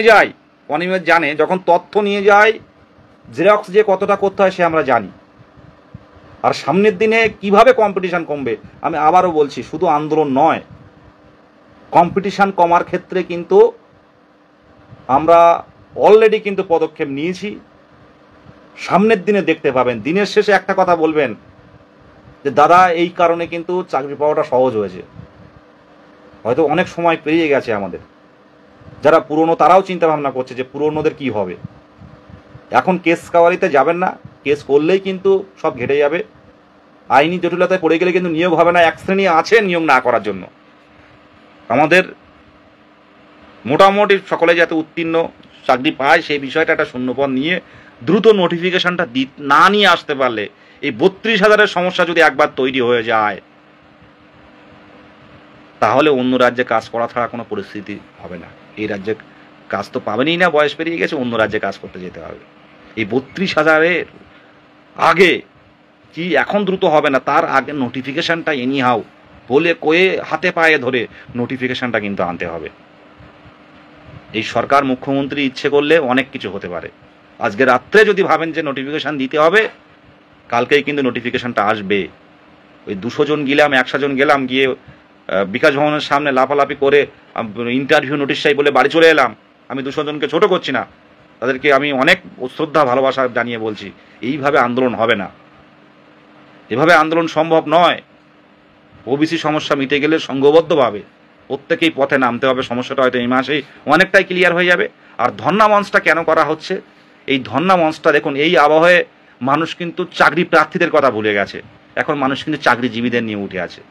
S1: যাই, অনিমেষ জানে, যখন তথ্য নিয়ে যাই জেরক্স যে কতটা করতে হয় সে আমরা জানি। আর সামনের দিনে কিভাবে কম্পিটিশন কমবে, আমি আবারও বলছি, শুধু আন্দোলন নয়, কম্পিটিশন কমার ক্ষেত্রে কিন্তু আমরা অলরেডি কিন্তু পদক্ষেপ নিয়েছি। সামনের দিনে দেখতে পাবেন, দিনের শেষে একটা কথা বলবেন যে দাদা এই কারণে কিন্তু চাকরি পাওয়াটা সহজ হয়েছে। হয়তো অনেক সময় পেরিয়ে গেছে আমাদের, যারা পুরনো তারাও চিন্তা ভাবনা করছে যে পুরনোদের কি হবে। এখন কেস কাওয়ারিতে যাবেন না, কেস করলেই কিন্তু সব ঘেটে যাবে। আইনি জটিলতায় পড়ে গেলে কিন্তু নিয়োগ হবে না। এক শ্রেণী আছে নিয়োগ না করার জন্য। আমাদের মোটামুটি সকলে যাতে উত্তীর্ণ চাকরি পায় সেই বিষয়টা একটা শূন্যপদ নিয়ে দ্রুত নোটিফিকেশনটা না নিয়ে আসতে পারলে, এই 32,000-এর সমস্যা যদি একবার তৈরি হয়ে যায় তাহলে অন্য রাজ্যে কাজ করা ছাড়া কোনো পরিস্থিতি হবে না। এই রাজ্যে কাজ তো পাবেনই না, বয়স পেরিয়ে গেছে, অন্য রাজ্যে কাজ করতে যেতে হবে। এই 32,000-এর আগে কি এখন দ্রুত হবে না, তার আগে নোটিফিকেশনটা এনিহাউ বলে কয়ে হাতে পায়ে ধরে নোটিফিকেশনটা কিন্তু আনতে হবে। এই সরকার, মুখ্যমন্ত্রী ইচ্ছে করলে অনেক কিছু হতে পারে। আজকে রাত্রে যদি ভাবেন যে নোটিফিকেশান দিতে হবে, কালকেই কিন্তু নোটিফিকেশানটা আসবে। ওই 200 জন গেলাম, 100 জন গেলাম, গিয়ে বিকাশ ভবনের সামনে লাফালাফি করে ইন্টারভিউ নোটিশ চাই বলে বাড়ি চলে এলাম। আমি 200 জনকে ছোট করছি না, তাদেরকে আমি অনেক শ্রদ্ধা ভালোবাসা জানিয়ে বলছি, এইভাবে আন্দোলন হবে না, এভাবে আন্দোলন সম্ভব নয়। ওবিসি সমস্যা মিটে গেলে সংঘবদ্ধভাবে প্রত্যেকেই পথে নামতে হবে। সমস্যাটা হয়তো এই মাসেই অনেকটাই ক্লিয়ার হয়ে যাবে। আর ধর্ণা মঞ্চটা কেন করা হচ্ছে, এই ধর্ণা মঞ্চটা দেখুন, এই আবহে মানুষ কিন্তু চাকরি প্রার্থীদের কথা ভুলে গেছে, এখন মানুষ কিন্তু চাকরিজীবীদের নিয়ে উঠে আছে।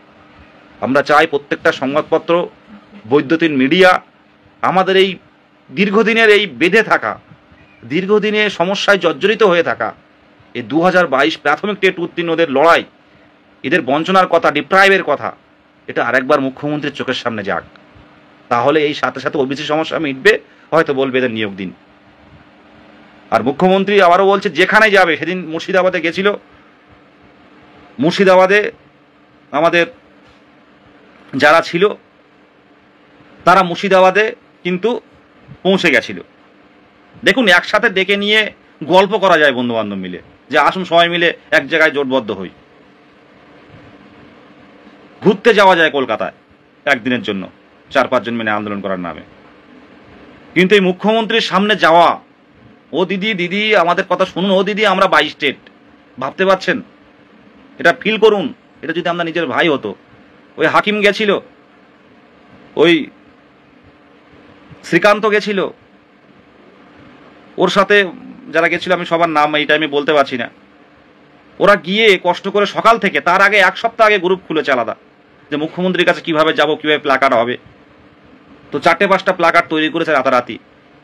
S1: আমরা চাই প্রত্যেকটা সংবাদপত্র, বৈদ্যুতিন মিডিয়া আমাদের এই দীর্ঘদিনের এই বেঁধে থাকা, দীর্ঘদিনে সমস্যায় জর্জরিত হয়ে থাকা এই 2022 প্রাথমিক টেট উত্তীর্ণদের লড়াই, এদের বঞ্চনার কথা, ডিপ্রাইভের কথা, এটা আরেকবার মুখ্যমন্ত্রীর চোখের সামনে যাক। তাহলে এই সাথে সাথে ওবিসি সমস্যা মিটবে, হয়তো বলবে এদের নিয়োগ দিন। আর মুখ্যমন্ত্রী আবারও বলছে যেখানে যাবে, সেদিন মুর্শিদাবাদে গেছিল, মুর্শিদাবাদে আমাদের যারা ছিল তারা মুর্শিদাবাদে কিন্তু পৌঁছে গেছিল। দেখুন, একসাথে ডেকে নিয়ে গল্প করা যায় বন্ধু বান্ধব মিলে, যে আসুন সবাই মিলে এক জায়গায় জোটবদ্ধ হই, ঘুরতে যাওয়া যায় কলকাতায় একদিনের জন্য 4-5 জন মিলে আন্দোলন করার নামে। কিন্তু এই মুখ্যমন্ত্রীর সামনে যাওয়া, ও দিদি দিদি আমাদের কথা শুনুন, ও দিদি আমরা 22 স্টেট, ভাবতে পারছেন? এটা ফিল করুন। এটা যদি আমরা নিজের ভাই হতো। ওই হাকিম গেছিল, ওই শ্রীকান্ত গেছিল, ওর সাথে যারা গেছিল আমি সবার নাম এই টাইমে বলতে পারছি না, ওরা গিয়ে কষ্ট করে সকাল থেকে, তার আগে 1 সপ্তাহ আগে গ্রুপ খুলেছে আলাদা, যে মুখ্যমন্ত্রীর কাছে কিভাবে যাব, কিভাবে প্ল্যাকার্ড হবে। তো 4-5টা প্ল্যাকার্ড তৈরি করেছে রাতারাতি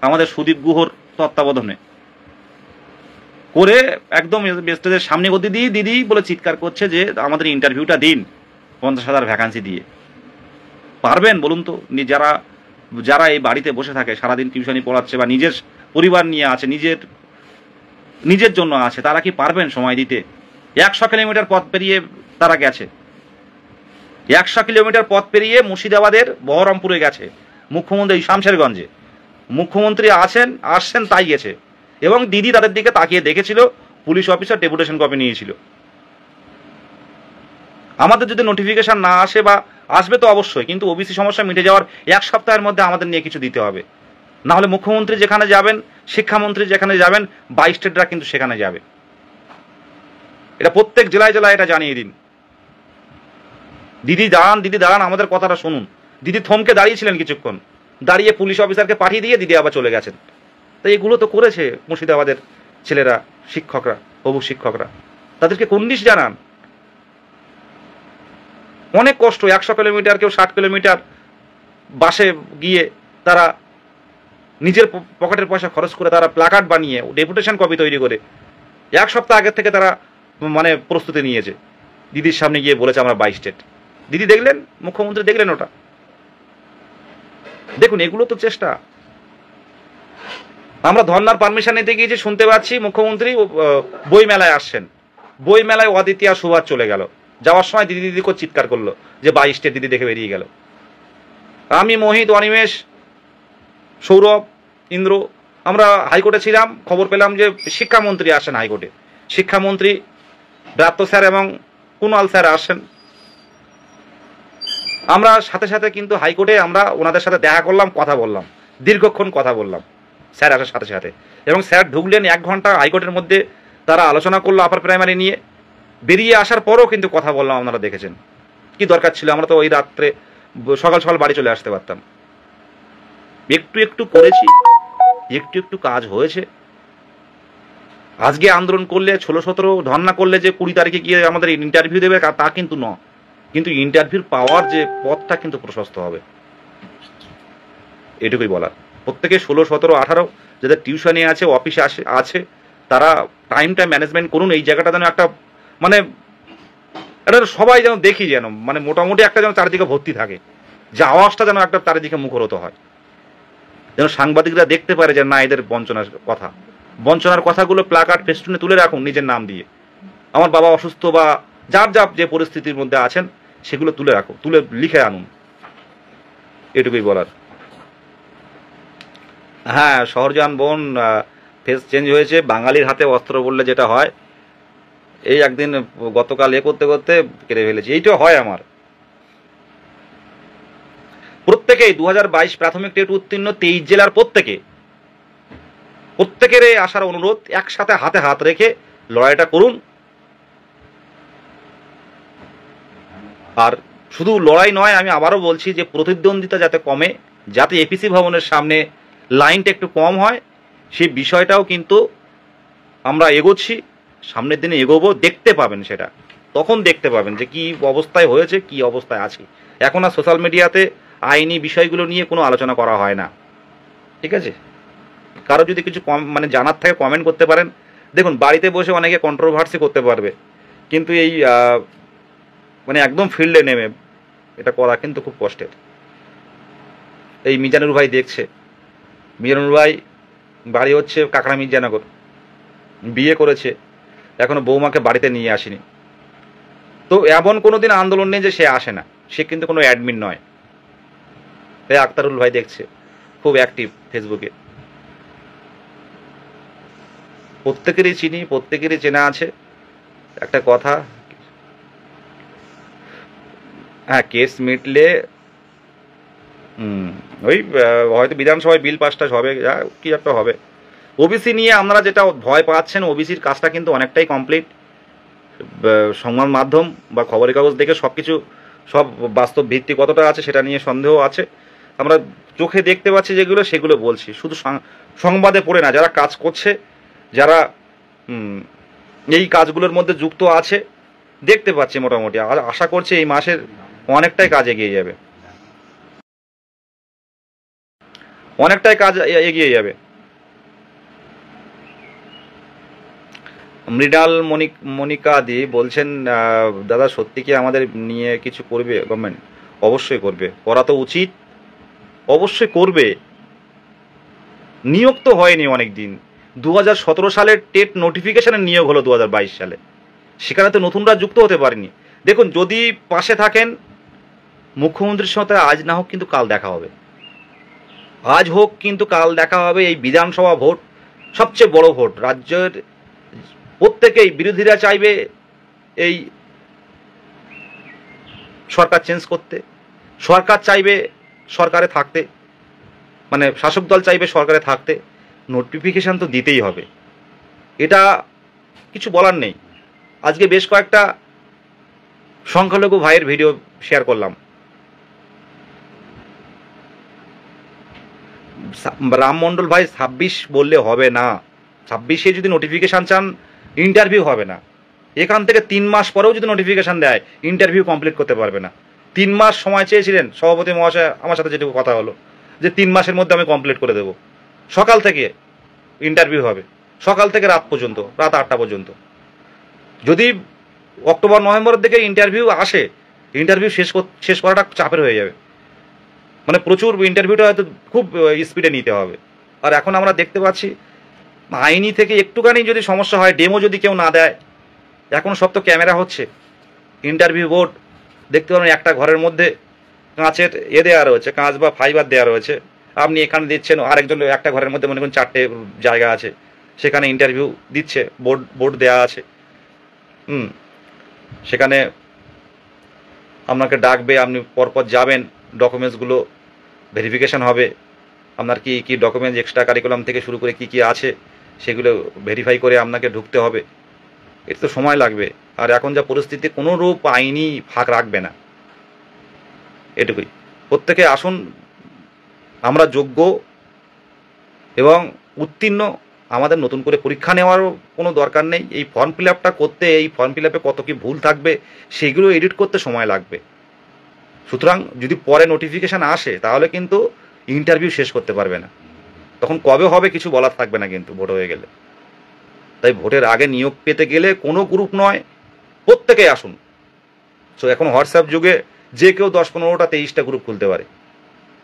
S1: আমাদের সুদীপ গুহর তত্ত্বাবধানে, করে একদম ব্যস্তদের সামনে ও দিদি দিদি বলে চিৎকার করছে যে আমাদের ইন্টারভিউটা দিন 50,000 ভ্যাকান্সি দিয়ে। পারবেন বলুন তো? যারা যারা এই বাড়িতে বসে থাকে, সারাদিন টিউশনি পড়াচ্ছে বা নিজের পরিবার নিয়ে আছে, নিজের জন্য আছে, তারা কি পারবেন সময় দিতে? 100 কিলোমিটার পথ পেরিয়ে তারা গেছে, 100 কিলোমিটার পথ পেরিয়ে মুর্শিদাবাদের বহরমপুরে গেছে মুখ্যমন্ত্রী, শামশেরগঞ্জে মুখ্যমন্ত্রী আসছেন তাই গেছে। এবং দিদি তাদের দিকে তাকিয়ে দেখেছিল, পুলিশ অফিসার ডেপুটেশন কপি নিয়েছিল। আমাদের যদি নোটিফিকেশন না আসে, বা আসবে তো অবশ্যই, কিন্তু ওবিসি সমস্যা মিটে যাওয়ার 1 সপ্তাহের মধ্যে আমাদের নিয়ে কিছু দিতে হবে। না হলে মুখ্যমন্ত্রী যেখানে যাবেন, শিক্ষামন্ত্রী যেখানে যাবেন, 22 স্টেটরা কিন্তু সেখানে যাবে। এটা প্রত্যেক জেলায় জেলায় এটা জানিয়ে দিন। দিদি দাঁড়ান, আমাদের কথাটা শুনুন। দিদি থমকে দাঁড়িয়েছিলেন কিছুক্ষণ, দাঁড়িয়ে পুলিশ অফিসারকে পাঠিয়ে দিয়ে দিদি আবার চলে গেছেন। তাই এগুলো তো করেছে মুর্শিদাবাদের ছেলেরা, শিক্ষকরা, হবু শিক্ষকরা, তাদেরকে কুন্দিস জানান। অনেক কষ্ট, 100 কিলোমিটার, কেউ 60 কিলোমিটার বাসে গিয়ে তারা নিজের পকেটের পয়সা খরচ করে তারা প্ল্যাকার্ড বানিয়ে, ডেপুটেশন কপি তৈরি করে 1 সপ্তাহ আগের থেকে তারা মানে প্রস্তুতি নিয়েছে। দিদির সামনে গিয়ে বলেছে আমরা 22 স্টেট। দিদি দেখলেন, মুখ্যমন্ত্রী দেখলেন ওটা। দেখুন, এগুলো তো চেষ্টা। আমরা ধর্নার পারমিশন নিতে গিয়েছি, শুনতে পাচ্ছি মুখ্যমন্ত্রী বই মেলায় আসছেন, বই মেলায় অদিতি আর সুভাষ চলে গেল। যাওয়ার সময় দিদি দিদি করে চিৎকার করলো যে 22 স্টেট, দিদি দেখে বেরিয়ে গেল। আমি, মোহিত, অনিমেষ, সৌরভ, ইন্দ্র, আমরা হাইকোর্টে ছিলাম, খবর পেলাম যে শিক্ষামন্ত্রী আসেন হাইকোর্টে। শিক্ষামন্ত্রী ব্রাত্য স্যার এবং কুণাল স্যার আসেন। আমরা সাথে সাথে কিন্তু হাইকোর্টে আমরা ওনাদের সাথে দেখা করলাম, কথা বললাম, দীর্ঘক্ষণ কথা বললাম স্যার আসার সাথে সাথে। এবং স্যার ঢুকলেন, 1 ঘন্টা হাইকোর্টের মধ্যে তারা আলোচনা করলো আপার প্রাইমারি নিয়ে। বেরিয়ে আসার পরও কিন্তু কথা বললাম, আপনারা দেখেছেন। কি দরকার ছিল? আমরা তো ওই রাত্রে সকাল সকাল বাড়ি চলে আসতে পারতাম। একটু করেছি, একটু কাজ হয়েছে। আজকে আন্দোলন করলে, 16-17 ধর্ণা করলে যে 20 তারিখে গিয়ে আমাদের ইন্টারভিউ দেবে তা কিন্তু নয়। কিন্তু ইন্টারভিউ পাওয়ার যে পথটা কিন্তু প্রশস্ত হবে, এটুকুই বলার। প্রত্যেকে 16, 17, 18 যাদের টিউশনে আছে, অফিসে আছে, তারা টাইমটা ম্যানেজমেন্ট করুন। এই জায়গাটা যেন একটা মানে এটা সবাই যেন দেখি, যেন মানে মোটামুটি একটা যেন চারিদিকে ভর্তি থাকে, যে আওয়াজটা যেন একটা চারিদিকে মুখরত হয়, যেন সাংবাদিকরা দেখতে পারে যে না, এদের বঞ্চনার কথাগুলো প্ল্যাকার্ড ফেস্টুনে তুলে রাখুন নিজের নাম দিয়ে। আমার বাবা অসুস্থ বা যার যে পরিস্থিতির মধ্যে আছেন, সেগুলো তুলে রাখো, তুলে লিখে আনুন, এটুকুই বলার। হ্যাঁ, শহরজান বোন, ফেস চেঞ্জ হয়েছে। বাঙালির হাতে অস্ত্র বললে যেটা হয়, এই একদিন গতকাল করতে করতে কেটে ফেলেছি। এইটা হয় আমার। প্রত্যেকেই 2022 প্রাথমিক টেট উত্তীর্ণ 23 জেলার প্রত্যেকের আসার অনুরোধ, একসাথে হাতে হাত রেখে লড়াইটা করুন। আর শুধু লড়াই নয়, আমি আবারও বলছি যে প্রতিদ্বন্দ্বিতা যাতে কমে, যাতে এপিসি ভবনের সামনে লাইনটা একটু কম হয়, সেই বিষয়টাও কিন্তু আমরা এগোচ্ছি, সামনের দিনে এগোবো, দেখতে পাবেন সেটা, তখন দেখতে পাবেন যে কি অবস্থায় হয়েছে, কি অবস্থায় আছি। এখন আর সোশ্যাল মিডিয়াতে আইনি বিষয়গুলো নিয়ে কোনো আলোচনা করা হয় না, ঠিক আছে? কারো যদি কিছু মানে জানার থাকে কমেন্ট করতে পারেন। দেখুন, বাড়িতে বসে অনেকে কন্ট্রোভার্সি করতে পারবে, কিন্তু এই মানে একদম ফিল্ডে নেমে এটা করা কিন্তু খুব কষ্টের। এই মিজানুর ভাই দেখছে, মিজানুর ভাই বাড়ি হচ্ছে কাকড়া মির্জানগর, বিয়ে করেছে, এখনো বৌমাকে বাড়িতে নিয়ে আসেনি। তো এমন কোনো দিন আন্দোলন নেই যে সে আসে না, সে কিন্তু কোনো অ্যাডমিন নয়। এই আক্তারুল ভাই দেখছে, খুব অ্যাক্টিভ ফেসবুকে। প্রত্যেকেরই চিনি, প্রত্যেকেরই চেনা আছে। একটা কথা, হ্যাঁ, কেস মিটলে ওই হয়তো বিধানসভায় বিল পাস টাস হবে, কি একটা হবে। ওবিসি নিয়ে আপনারা যেটা ভয় পাচ্ছেন, ওবিসির কাজটা কিন্তু অনেকটাই কমপ্লিট। সংবাদ মাধ্যম বা খবরের কাগজ দেখে সব কিছু, সব বাস্তব ভিত্তি কতটা আছে সেটা নিয়ে সন্দেহ আছে। আমরা চোখে দেখতে পাচ্ছি যেগুলো, সেগুলো বলছি, শুধু সংবাদে পড়ে না। যারা কাজ করছে, যারা এই কাজগুলোর মধ্যে যুক্ত আছে, দেখতে পাচ্ছি মোটামুটি। আর আশা করছি এই মাসের অনেকটাই কাজ এগিয়ে যাবে, অনেকটাই কাজ এগিয়ে যাবে। মৃণাল মনিকা দি বলছেন, দাদা সত্যি কি আমাদের নিয়ে কিছু করবে গভর্নমেন্ট? অবশ্যই করবে, করা তো উচিত, অবশ্যই করবে। নিয়োগ তো হয়নি অনেক দিন। 2017 সালের টেট নোটিফিকেশনের নিয়োগ হলো 2022 সালে, সেখানে তো নতুনরা যুক্ত হতে পারেনি। দেখুন, যদি পাশে থাকেন মুখ্যমন্ত্রীর সাথে আজ না হোক কিন্তু কাল দেখা হবে, আজ হোক কিন্তু কাল দেখা হবে। এই বিধানসভা ভোট সবচেয়ে বড় ভোট, রাজ্যের প্রত্যেকেই, বিরোধীরা চাইবে এই সরকার চেঞ্জ করতে, সরকার চাইবে সরকারে থাকতে, মানে শাসক দল চাইবে সরকারে থাকতে। নোটিফিকেশান তো দিতেই হবে, এটা কিছু বলার নেই। আজকে বেশ কয়েকটা সংখ্যালঘু ভাইয়ের ভিডিও শেয়ার করলাম। রাম মণ্ডল ভাই 26 বললে হবে না, 26-এ যদি নোটিফিকেশান চান ইন্টারভিউ হবে না। এখান থেকে 3 মাস পরেও যদি নোটিফিকেশান দেয়, ইন্টারভিউ কমপ্লিট করতে পারবে না। 3 মাস সময় চেয়েছিলেন সভাপতি মহাশয়, আমার সাথে যেটুকু কথা হলো যে 3 মাসের মধ্যে আমি কমপ্লিট করে দেবো। সকাল থেকে ইন্টারভিউ হবে, সকাল থেকে রাত পর্যন্ত, রাত 8টা পর্যন্ত। যদি অক্টোবর নভেম্বরের দিকে ইন্টারভিউ আসে, ইন্টারভিউ শেষ করাটা চাপের হয়ে যাবে, মানে প্রচুর ইন্টারভিউটা হয়তো খুব স্পিডে নিতে হবে। আর এখন আমরা দেখতে পাচ্ছি আইনি থেকে একটুখানি যদি সমস্যা হয়, ডেমো যদি কেউ না দেয়, এখন সব তো ক্যামেরা হচ্ছে, ইন্টারভিউ বোর্ড দেখতে পাবেন একটা ঘরের মধ্যে কাঁচের দেওয়া রয়েছে, কাঁচ বা ফাইবার দেওয়া রয়েছে। আপনি এখানে দিচ্ছেন, আরেকজন একটা ঘরের মধ্যে মনে করুন 4টে জায়গা আছে, সেখানে ইন্টারভিউ দিচ্ছে, বোর্ড দেওয়া আছে। সেখানে আপনাকে ডাকবে, আপনি পরপর যাবেন, ডকুমেন্টসগুলো ভেরিফিকেশান হবে, আপনার কি কি ডকুমেন্টস এক্সট্রা কারিকুলাম থেকে শুরু করে কি কি আছে সেগুলো ভেরিফাই করে আপনাকে ঢুকতে হবে। এর তো সময় লাগবে। আর এখন যা পরিস্থিতি, কোনো রূপ আইনি ফাঁক রাখবে না, এটুকুই। প্রত্যেকে আসুন, আমরা যোগ্য এবং উত্তীর্ণ, আমাদের নতুন করে পরীক্ষা নেওয়ারও কোনো দরকার নেই। এই ফর্ম ফিল আপটা করতে, এই ফর্ম ফিল আপে কত কি ভুল থাকবে সেগুলো এডিট করতে সময় লাগবে। সুতরাং যদি পরে নোটিফিকেশান আসে তাহলে কিন্তু ইন্টারভিউ শেষ করতে পারবে না, তখন কবে হবে কিছু বলার থাকবে না কিন্তু ভোট হয়ে গেলে। তাই ভোটের আগে নিয়োগ পেতে গেলে কোনো গ্রুপ নয়, প্রত্যেকেই আসুন। সো এখন হোয়াটসঅ্যাপ যুগে যে কেউ 10, 15টা, 23টা গ্রুপ খুলতে পারে,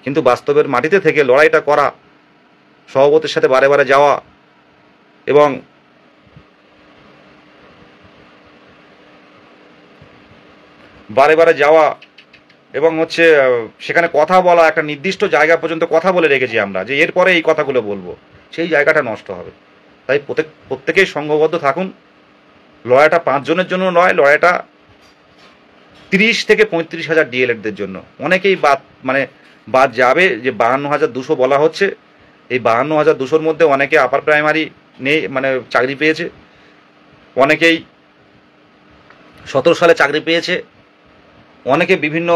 S1: কিন্তু বাস্তবের মাটিতে থেকে লড়াইটা করা, সভাপতির সাথে বারে বারে যাওয়া এবং হচ্ছে সেখানে কথা বলা, একটা নির্দিষ্ট জায়গা পর্যন্ত কথা বলে রেখেছি আমরা যে এরপরে এই কথাগুলো বলবো, সেই জায়গাটা নষ্ট হবে। তাই প্রত্যেকেই সংঘবদ্ধ থাকুন। লড়াইটা 5 জনের জন্য নয়, লড়াইটা 30 থেকে 35 হাজার ডিএলএডদের জন্য। অনেকেই বাদ যাবে, যে 52,200 বলা হচ্ছে, এই 52,200-র মধ্যে অনেকে আপার প্রাইমারি নেই, মানে চাকরি পেয়েছে, অনেকেই 17 সালে চাকরি পেয়েছে, অনেকে বিভিন্ন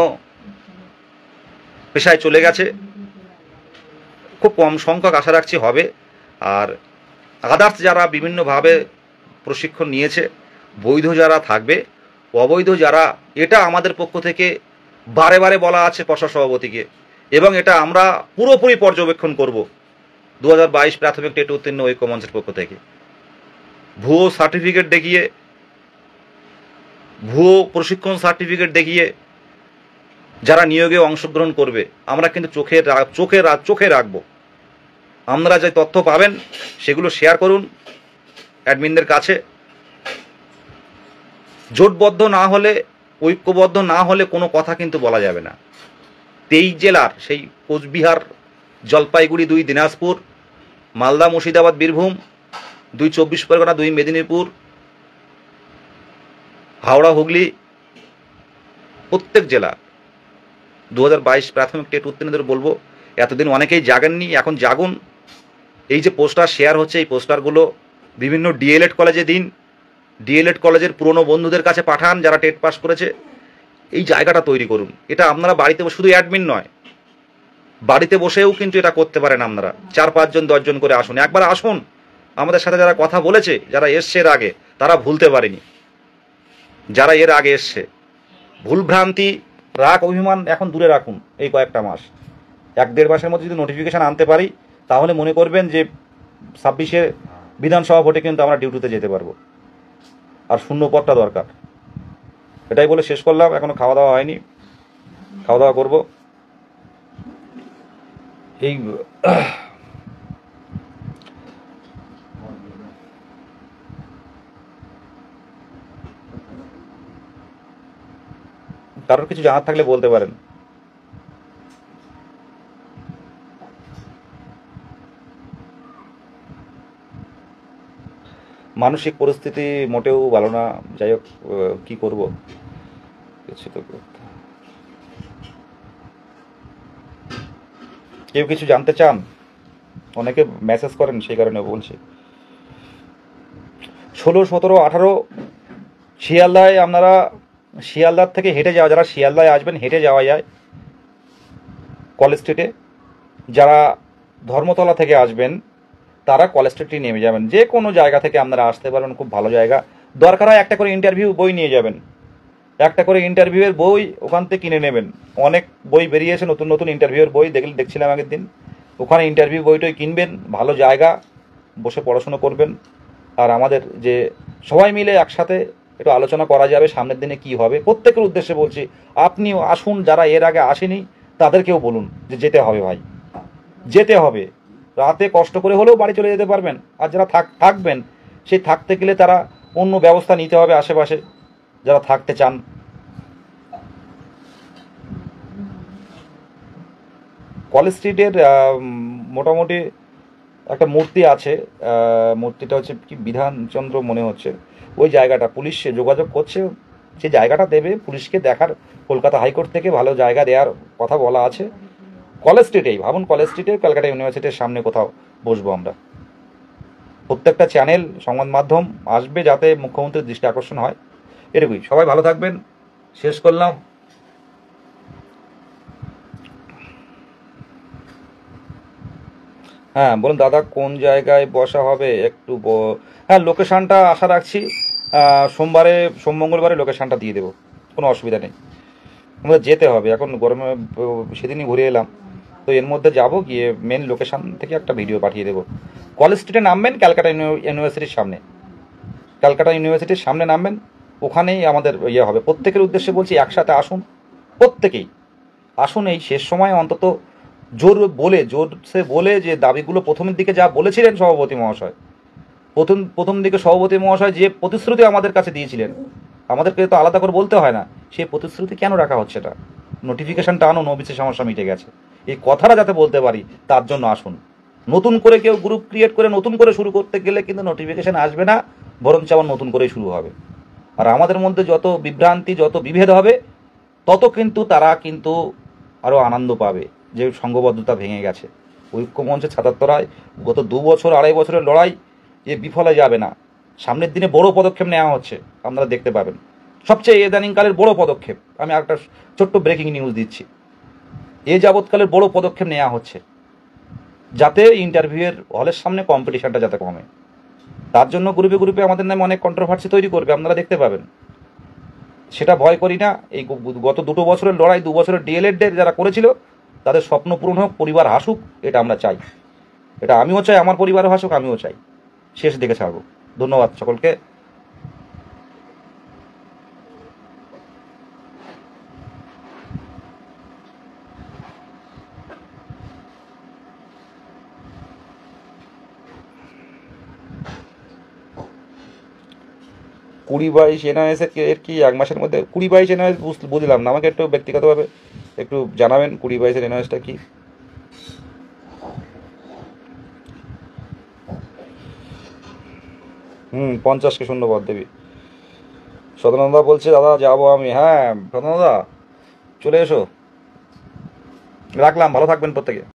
S1: পেশায় চলে গেছে, খুব কম সংখ্যক আশা রাখছি হবে। আর আদার্স যারা বিভিন্নভাবে প্রশিক্ষণ নিয়েছে, বৈধ যারা থাকবে, অবৈধ যারা, এটা আমাদের পক্ষ থেকে বারে বারে বলা আছে পর্ষদ সভাপতিকে, এবং এটা আমরা পুরোপুরি পর্যবেক্ষণ করব 2022 প্রাথমিক টেট উত্তীর্ণ ঐক্য মঞ্চের পক্ষ থেকে। ভুয়ো সার্টিফিকেট দেখিয়ে, ভুয়ো প্রশিক্ষণ সার্টিফিকেট দেখিয়ে যারা নিয়োগে অংশগ্রহণ করবে, আমরা কিন্তু চোখে রাখবো। আপনারা যে তথ্য পাবেন সেগুলো শেয়ার করুন অ্যাডমিনদের কাছে। জোটবদ্ধ না হলে, ঐক্যবদ্ধ না হলে কোনো কথা কিন্তু বলা যাবে না। 23 জেলার, সেই কোচবিহার, জলপাইগুড়ি 2, দিনাজপুর, মালদা, মুর্শিদাবাদ, বীরভূম 2, 24 পরগনা 2, মেদিনীপুর, হাওড়া, হুগলি, প্রত্যেক জেলা 2022 প্রাথমিক টেট উত্তীর্ণদের বলবো, এতদিন অনেকেই জাগেননি, এখন জাগুন। এই যে পোস্টার শেয়ার হচ্ছে, এই পোস্টারগুলো বিভিন্ন ডিএলএড কলেজে দিন, ডিএলএড কলেজের পুরনো বন্ধুদের কাছে পাঠান যারা টেট পাস করেছে। এই জায়গাটা তৈরি করুন। এটা আপনারা বাড়িতে, শুধু অ্যাডমিন নয়, বাড়িতে বসেও কিন্তু এটা করতে পারেন। আপনারা 4-5 জন 10 জন করে আসুন, একবার আসুন। আমাদের সাথে যারা কথা বলেছে, যারা এসছে এর আগে, তারা ভুলতে পারেনি। যারা এর আগে এসছে, ভুলভ্রান্তি, রাগ, অভিমান এখন দূরে রাখুন। এই কয়েকটা মাস, 1-1.5 মাসের মধ্যে যদি নোটিফিকেশান আনতে পারি, তাহলে মনে করবেন যে 26-এ বিধানসভা ভোটে কিন্তু আমরা ডিউটিতে যেতে পারবো। আর শূন্য পদটা দরকার। এটাই বলে শেষ করলাম। এখনো খাওয়া দাওয়া হয়নি, খাওয়া দাওয়া করবো। এই কারোর কিছু জানার থাকলে বলতে পারেন। মানসিক পরিস্থিতি মোটেও ভালো না। যাই হোক, কি করবো, কিছু তো করতে। কেউ কিছু জানতে চান? অনেকে মেসেজ করেন, সেই কারণে বলছি। 16, 17, 18 শিয়ালদায়, আপনারা শিয়ালদার থেকে হেঁটে যাওয়া, যারা শিয়ালদায় আসবেন হেঁটে যাওয়া যায় কলেজ স্ট্রিটে। যারা ধর্মতলা থেকে আসবেন তারা কলেজ স্ট্রিটে নেমে যাবেন। যে কোনো জায়গা থেকে আপনারা আসতে পারবেন, খুব ভালো জায়গা। দরকার হয় একটা করে ইন্টারভিউ বই নিয়ে যাবেন, একটা করে ইন্টারভিউয়ের বই ওখান থেকে কিনে নেবেন। অনেক বই বেরিয়েছে, নতুন নতুন ইন্টারভিউয়ের বই দেখছিলাম আগের দিন। ওখানে ইন্টারভিউ বইটাই কিনবেন, ভালো জায়গা, বসে পড়াশুনো করবেন। আর আমাদের যে সবাই মিলে একসাথে একটু আলোচনা করা যাবে সামনের দিনে কি হবে। প্রত্যেকের উদ্দেশ্যে বলছি, আপনিও আসুন, যারা এর আগে আসেনি তাদেরকেও বলুন যে যেতে হবে ভাই, যেতে হবে। রাতে কষ্ট করে হলেও বাড়ি চলে যেতে পারবেন। আর যারা থাকবেন, সেই থাকতে গেলে তারা অন্য ব্যবস্থা নিতে হবে আশেপাশে, যারা থাকতে চান। কলেজ স্ট্রিটের মোটামুটি একটা মূর্তি আছে, মূর্তিটা হচ্ছে কি বিধানচন্দ্র মনে হচ্ছে। ওই জায়গাটা পুলিশ যোগাযোগ করছে, যে জায়গাটা দেবে পুলিশকে দেখার, কলকাতা হাইকোর্ট থেকে ভালো জায়গা দেওয়ার কথা বলা আছে। কলেজ স্ট্রিটেই ভাবুন, কলেজ স্ট্রিটে ক্যালকাটা ইউনিভার্সিটির সামনে কোথাও বসবো আমরা। প্রত্যেকটা চ্যানেল, সংবাদ মাধ্যম আসবে যাতে মুখ্যমন্ত্রীর দৃষ্টি আকর্ষণ হয়, এটুকুই। সবাই ভালো থাকবেন, শেষ করলাম। হ্যাঁ বলুন দাদা, কোন জায়গায় বসা হবে একটু হ্যাঁ, লোকেশানটা আশা রাখছি সোমবারে, মঙ্গলবারে লোকেশানটা দিয়ে দেবো, কোনো অসুবিধা নেই। আমাদের যেতে হবে, এখন গরমে সেদিনই ঘুরে এলাম, তো এর মধ্যে যাব, গিয়ে মেন লোকেশান থেকে একটা ভিডিও পাঠিয়ে দেবো। কলেজ স্ট্রিটে নামবেন, ক্যালকাটা ইউনিভার্সিটির সামনে, ক্যালকাটা ইউনিভার্সিটির সামনে নামবেন, ওখানেই আমাদের ইয়ে হবে। প্রত্যেকের উদ্দেশ্যে বলছি, একসাথে আসুন, প্রত্যেকেই আসুন। এই শেষ সময় অন্তত জোরসে বলে যে দাবিগুলো প্রথমের দিকে যা বলেছিলেন সভাপতি মহাশয়, প্রথম দিকে সভাপতি মহাশয় যে প্রতিশ্রুতি আমাদের কাছে দিয়েছিলেন, আমাদেরকে তো আলাদা করে বলতে হয় না, সেই প্রতিশ্রুতি কেন রাখা হচ্ছে? এটা নোটিফিকেশনটা আনুন, ওবিসি সমস্যা মিটে গেছে, এই কথাটা যাতে বলতে পারি তার জন্য আসুন। নতুন করে কেউ গ্রুপ ক্রিয়েট করে নতুন করে শুরু করতে গেলে কিন্তু নোটিফিকেশন আসবে না, বরঞ্চ আবার নতুন করেই শুরু হবে। আর আমাদের মধ্যে যত বিভ্রান্তি, যত বিভেদ হবে, তত কিন্তু তারা কিন্তু আরও আনন্দ পাবে যে সংঘবদ্ধতা ভেঙে গেছে। ঐক্যমঞ্চের ছাত্ররায় গত 2 বছর 2.5 বছরের লড়াই এ বিফলে যাবে না। সামনের দিনে বড় পদক্ষেপ নেওয়া হচ্ছে, আপনারা দেখতে পাবেন। সবচেয়ে ইদানিংকালের বড় পদক্ষেপ, আমি একটা ছোট্ট ব্রেকিং নিউজ দিচ্ছি, এ যাবৎকালের বড় পদক্ষেপ নেওয়া হচ্ছে যাতে ইন্টারভিউয়ের হলের সামনে কম্পিটিশনটা যাতে কমে। তার জন্য গ্রুপে গ্রুপে আমাদের নামে অনেক কন্ট্রোভার্সি তৈরি করবে, আপনারা দেখতে পাবেন। সেটা ভয় করি না। এই গত 2 বছরের লড়াই, 2 বছরের ডিএলএড যারা করেছিল তাদের স্বপ্ন পূরণ হোক, পরিবার হাসুক, এটা আমরা চাই। এটা আমিও চাই, আমার পরিবারও হাসুক, আমিও চাই। শেষ দেখে ছাড়বো। ধন্যবাদ সকলকে। কুড়ি বাইশ এনআইএস এর কি 1 মাসের মধ্যে? 20-22 এনআইএস বুঝলাম না, আমাকে একটু ব্যক্তিগতভাবে একটু জানাবেন 20-22 এনআইএসটা কি? 50কে শূন্যবাদ দেবী। সদানন্দা বলছে দাদা যাবো আমি। হ্যাঁ সদানন্দা চলে এসো, রাখলাম, ভালো থাকবেন প্রত্যেকে।